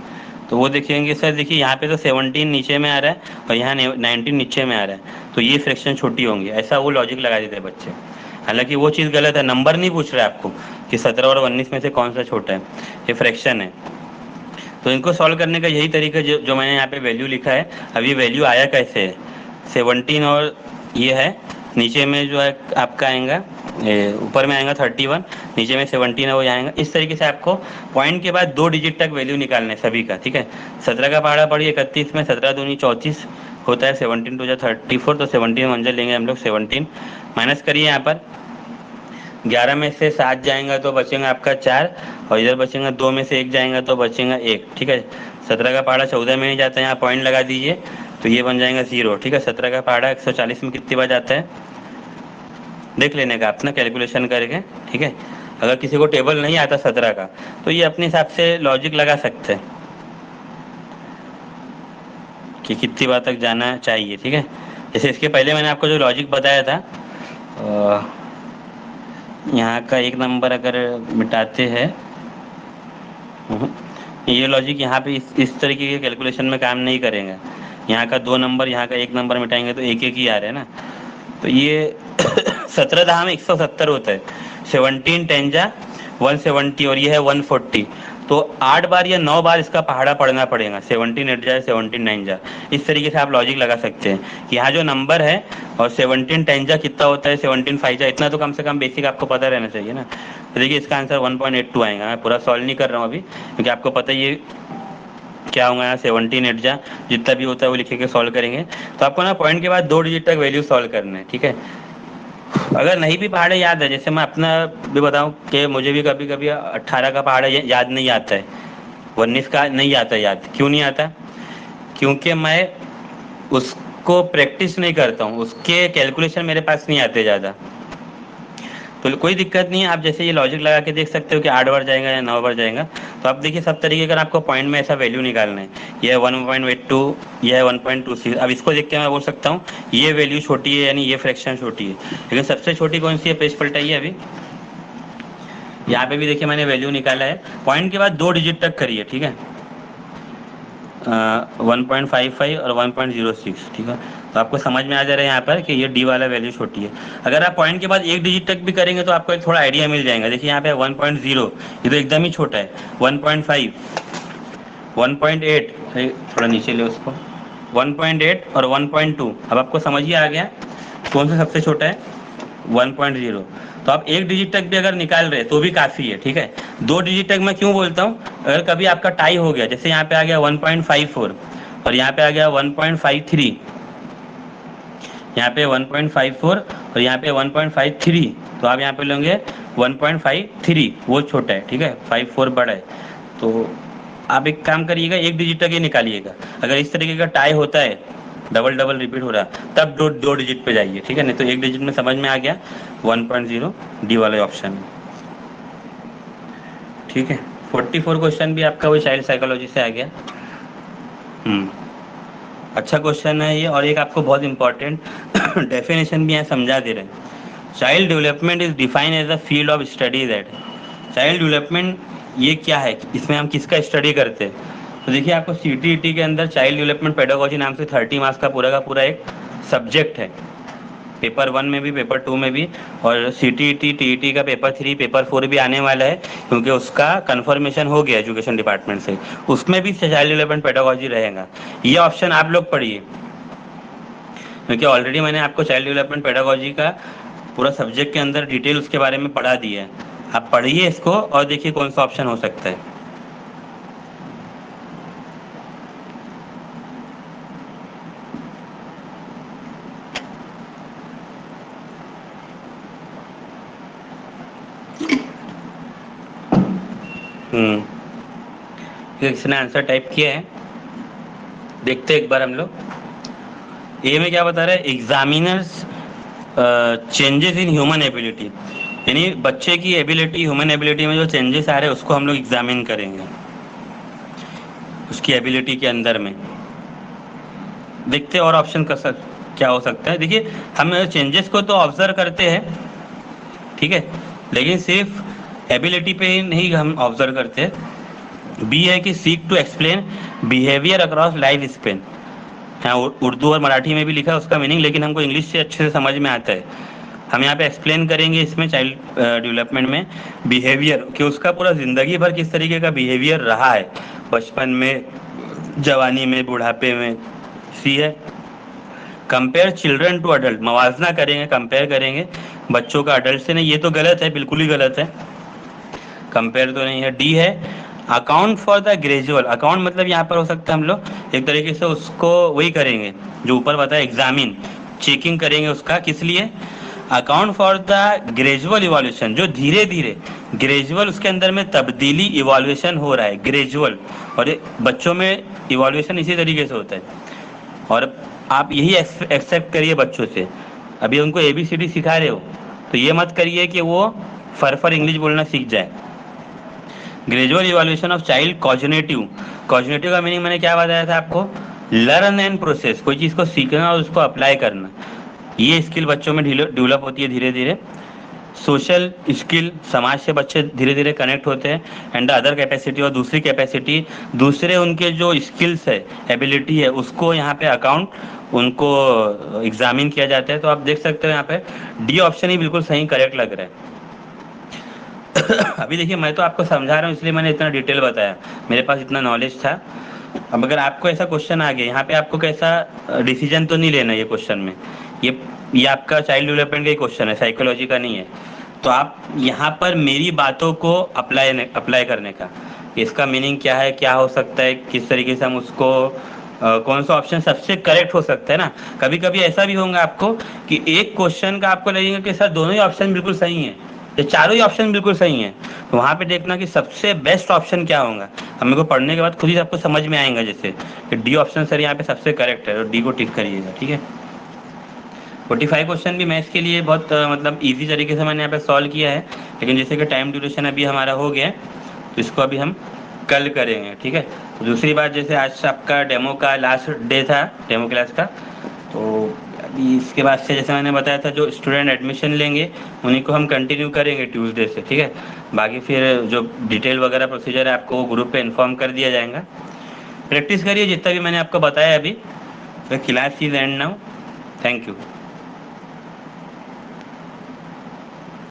तो वो देखेंगे सर देखिए यहाँ पे तो 17 नीचे में आ रहा है और यहाँ 19 नीचे में आ रहा है, तो ये फ्रैक्शन छोटी होंगी, ऐसा वो लॉजिक लगा देते हैं बच्चे। हालांकि वो चीज़ गलत है, नंबर नहीं पूछ रहा है आपको कि 17 और 19 में से कौन सा छोटा है, ये फ्रैक्शन है। तो इनको सॉल्व करने का यही तरीका जो मैंने यहाँ पे वैल्यू लिखा है। अब ये वैल्यू आया कैसे है, 17 और ये है, नीचे में जो है आपका आएगा, ऊपर में आएगा 31, नीचे में 17 है वो आएगा। इस तरीके से आपको पॉइंट के बाद 2 डिजिट तक वैल्यू निकालना है सभी का, ठीक है। 17 का पहाड़ा पड़ी 31 में, 17 दूनी 34 होता है, 17 टू 34, तो 17 मंजिल लेंगे हम लोग, 17 माइनस करिए यहाँ पर, 11 में से 7 जाएगा तो बचेगा आपका 4, और इधर बचेगा 2 में से 1 जाएगा तो बचेगा 1, ठीक है। 17 का पहाड़ा 14 में नहीं जाता है, यहाँ पॉइंट लगा दीजिए तो ये बन जाएगा 0, ठीक है। 17 का पहाड़ा 140 में कितनी बार जाता है देख लेने का अपना कैलकुलेशन करके, ठीक है। अगर किसी को टेबल नहीं आता 17 का तो ये अपने हिसाब से लॉजिक लगा सकते हैं कि कितनी बार तक जाना चाहिए, ठीक है। जैसे इसके पहले मैंने आपको जो लॉजिक बताया था, यहाँ का 1 नंबर अगर मिटाते हैं, ये लॉजिक यहाँ पे इस तरीके के कैलकुलेशन में काम नहीं करेंगे। यहाँ का 2 नंबर, यहाँ का 1 नंबर मिटाएंगे तो एक एक ही आ रहे हैं ना, तो ये 17 दहा में 170 होता है, 17 10 जा 170 और ये है 140, तो 8 बार या 9 बार इसका पहाड़ा पढ़ना पड़ेगा, 17 8 जा 17 9 जा। इस तरीके से आप लॉजिक लगा सकते हैं कि यहाँ जो नंबर है और 17 10 जा कितना होता है, 17 5 जा, इतना तो कम से कम बेसिक आपको पता रहना चाहिए ना। तो देखिए इसका आंसर 1.82 आएगा। मैं पूरा सॉल्व नहीं कर रहा हूँ अभी, क्योंकि आपको पता ही ये क्या होगा, यहाँ 17 8 जा जितना भी होता है वो लिखे के सॉल्व करेंगे। तो आपको ना पॉइंट के बाद 2 डिजिट तक वैल्यू सॉल्व करना है, ठीक है। अगर नहीं भी पहाड़े याद है, जैसे मैं अपना भी बताऊं कि मुझे भी कभी कभी 18 का पहाड़ा याद नहीं आता है, 19 का नहीं आता याद। क्यों नहीं आता, क्योंकि मैं उसको प्रैक्टिस नहीं करता हूँ, उसके कैलकुलेशन मेरे पास नहीं आते ज़्यादा। तो कोई दिक्कत नहीं है, आप जैसे ये लॉजिक लगा के देख सकते हो कि 8 बार जाएगा या 9 बार जाएगा। तो आप देखिए सब तरीके का आपको पॉइंट में ऐसा वैल्यू निकालना है। ये 1.82, यह है 1.26। अब इसको देख के मैं बोल सकता हूँ ये वैल्यू छोटी है, यानी ये फ्रैक्शन छोटी है, लेकिन सबसे छोटी कौन सी है, पेज पलटाइए अभी। यहाँ पे भी देखिए मैंने वैल्यू निकाला है, पॉइंट के बाद 2 डिजिट तक करिए, ठीक है। 1.55 और 1.06, ठीक है। तो आपको समझ में आ जा रहा है यहाँ पर कि ये डी वाला वैल्यू छोटी है। अगर आप पॉइंट के बाद एक डिजिट तक भी करेंगे तो आपको एक थोड़ा आइडिया मिल जाएगा। देखिए यहाँ पे 1.0, ये तो एकदम ही छोटा है। 1.5, 1.8, थोड़ा नीचे ले उसको, 1.8 और 1.2। अब आपको समझ ही आ गया कौन सा सबसे छोटा है, 1.0। तो आप एक डिजिट तक भी अगर निकाल रहे तो भी काफ़ी है, ठीक है। दो डिजिट तक मैं क्यों बोलता हूँ, अगर कभी आपका टाई हो गया, जैसे यहाँ पे आ गया 1.54 और यहाँ पे आ गया 1.53, यहाँ पे 1.54 और यहाँ पे 1.53, तो आप यहाँ पे लेंगे 1.53, वो छोटा है, ठीक है, 54 बड़ा है। तो आप एक काम करिएगा, एक डिजिट तक ही निकालिएगा। अगर इस तरीके का टाई होता है, डबल डबल रिपीट हो रहा, तब दो दो डिजिट पे जाइए, ठीक है। नहीं तो एक डिजिट में समझ में आ गया, 1.0 डी वाले ऑप्शन में, ठीक है। 44 क्वेश्चन भी आपका वो चाइल्ड साइकोलॉजी से आ गया। अच्छा क्वेश्चन है ये। और एक आपको बहुत इंपॉर्टेंट डेफिनेशन भी यहाँ समझा दे रहे हैं। Child development is defined as a field of study that, child development ये क्या है, इसमें हम किसका स्टडी करते हैं। तो देखिए आपको CTET के अंदर चाइल्ड डेवलपमेंट पेडागोजी नाम से 30 मार्क्स का पूरा एक सब्जेक्ट है। पेपर 1 में भी, पेपर 2 में भी, और CTET TET का पेपर 3 पेपर 4 भी आने वाला है, क्योंकि उसका कंफर्मेशन हो गया एजुकेशन डिपार्टमेंट से। उसमें भी चाइल्ड डेवलपमेंट पेडागोजी रहेगा। ये ऑप्शन आप लोग पढ़िए, क्योंकि ऑलरेडी मैंने आपको चाइल्ड डेवलपमेंट पेडागोजी का पूरा सब्जेक्ट के अंदर डिटेल उसके बारे में पढ़ा दी है। आप पढ़िए इसको और देखिए कौन सा ऑप्शन हो सकता है। इसने आंसर टाइप किया है, देखते एक बार हम लोग। ए में क्या बता रहा है, examiners changes in human ability, यानी बच्चे की एबिलिटी, ह्यूमन एबिलिटी में जो चेंजेस आ रहे हैं उसको हम लोग एग्जामिन करेंगे, उसकी एबिलिटी के अंदर में। देखते और ऑप्शन का क्या हो सकता है। देखिए हम चेंजेस को तो ऑब्जर्व करते हैं, ठीक है, लेकिन सिर्फ एबिलिटी पे ही नहीं हम ऑब्जर्व करते हैं। बी है कि seek to explain behaviour across life span. हाँ, उर्दू और मराठी में भी लिखा है उसका मीनिंग, लेकिन हमको इंग्लिश से अच्छे से समझ में आता है। हम यहाँ पे एक्सप्लेन करेंगे इसमें चाइल्ड डेवलपमेंट में बिहेवियर, कि उसका पूरा ज़िंदगी भर किस तरीके का बिहेवियर रहा है, बचपन में, जवानी में, बुढ़ापे में। सी है कंपेयर चिल्ड्रन टू अडल्ट, मवाजना करेंगे, कंपेयर करेंगे बच्चों का अडल्ट से। नहीं, ये तो गलत है, बिल्कुल ही गलत है, कंपेयर तो नहीं है। डी है account for the gradual, account मतलब यहाँ पर हो सकता है हम लोग एक तरीके से उसको वही करेंगे जो ऊपर बताया, एग्जामिन, चेकिंग करेंगे उसका, किस लिए, account for the gradual evolution, जो धीरे धीरे ग्रेजुअल उसके अंदर में तब्दीली, इवोल्यूशन हो रहा है, ग्रेजुअल। और बच्चों में इवोल्यूशन इसी तरीके से होता है। और आप यही एक्सेप्ट करिए बच्चों से, अभी उनको ABCD सिखा रहे हो तो ये मत करिए कि वो फर इंग्लिश बोलना सीख जाए। Gradual evolution of child cognitive, cognitive का मीनिंग मैंने क्या बताया था आपको, लर्न एंड प्रोसेस, कोई चीज़ को सीखना और उसको अप्लाई करना, ये स्किल बच्चों में डेवलप होती है धीरे धीरे। सोशल स्किल, समाज से बच्चे धीरे धीरे कनेक्ट होते हैं। एंड अदर कैपेसिटी, और दूसरी कैपेसिटी, दूसरे उनके जो स्किल्स है, एबिलिटी है, उसको यहाँ पे अकाउंट, उनको एग्जामिन किया जाता है। तो आप देख सकते हो यहाँ पे डी ऑप्शन ही बिल्कुल सही करेक्ट लग रहा है। अभी देखिए मैं तो आपको समझा रहा हूँ इसलिए मैंने इतना डिटेल बताया, मेरे पास इतना नॉलेज था। अब अगर आपको ऐसा क्वेश्चन आ गया, यहाँ पे आपको कैसा डिसीजन तो नहीं लेना ये क्वेश्चन में, ये आपका चाइल्ड डेवलपमेंट का ही क्वेश्चन है, साइकोलॉजी का नहीं है। तो आप यहाँ पर मेरी बातों को अप्लाई करने का, इसका मीनिंग क्या है, क्या हो सकता है, किस तरीके से हम उसको कौन सा ऑप्शन सबसे करेक्ट हो सकता है ना। कभी कभी ऐसा भी होगा आपको कि एक क्वेश्चन का आपको लगेगा कि सर दोनों ही ऑप्शन बिल्कुल सही हैं, ये चारों ही ऑप्शन बिल्कुल सही हैं, तो वहाँ पे देखना कि सबसे बेस्ट ऑप्शन क्या होगा। हमें को पढ़ने के बाद खुद ही आपको समझ में आएगा, जैसे कि डी ऑप्शन सर यहाँ पे सबसे करेक्ट है, और डी को टिक करिएगा, ठीक है। 45 क्वेश्चन भी मैथ्स के लिए बहुत मतलब इजी तरीके से मैंने यहाँ पे सॉल्व किया है, लेकिन जैसे कि टाइम ड्यूरेशन अभी हमारा हो गया है तो इसको अभी हम कल करेंगे, ठीक है। दूसरी बात, जैसे आज आपका डेमो का लास्ट डे था, डेमो क्लास का, तो अभी इसके बाद से जैसे मैंने बताया था जो स्टूडेंट एडमिशन लेंगे उन्हीं को हम कंटिन्यू करेंगे ट्यूसडे से, ठीक है। बाकी फिर जो डिटेल वगैरह प्रोसीजर है आपको ग्रुप पे इन्फॉर्म कर दिया जाएगा। प्रैक्टिस करिए जितना भी मैंने आपको बताया अभी। The class is and now. Thank you.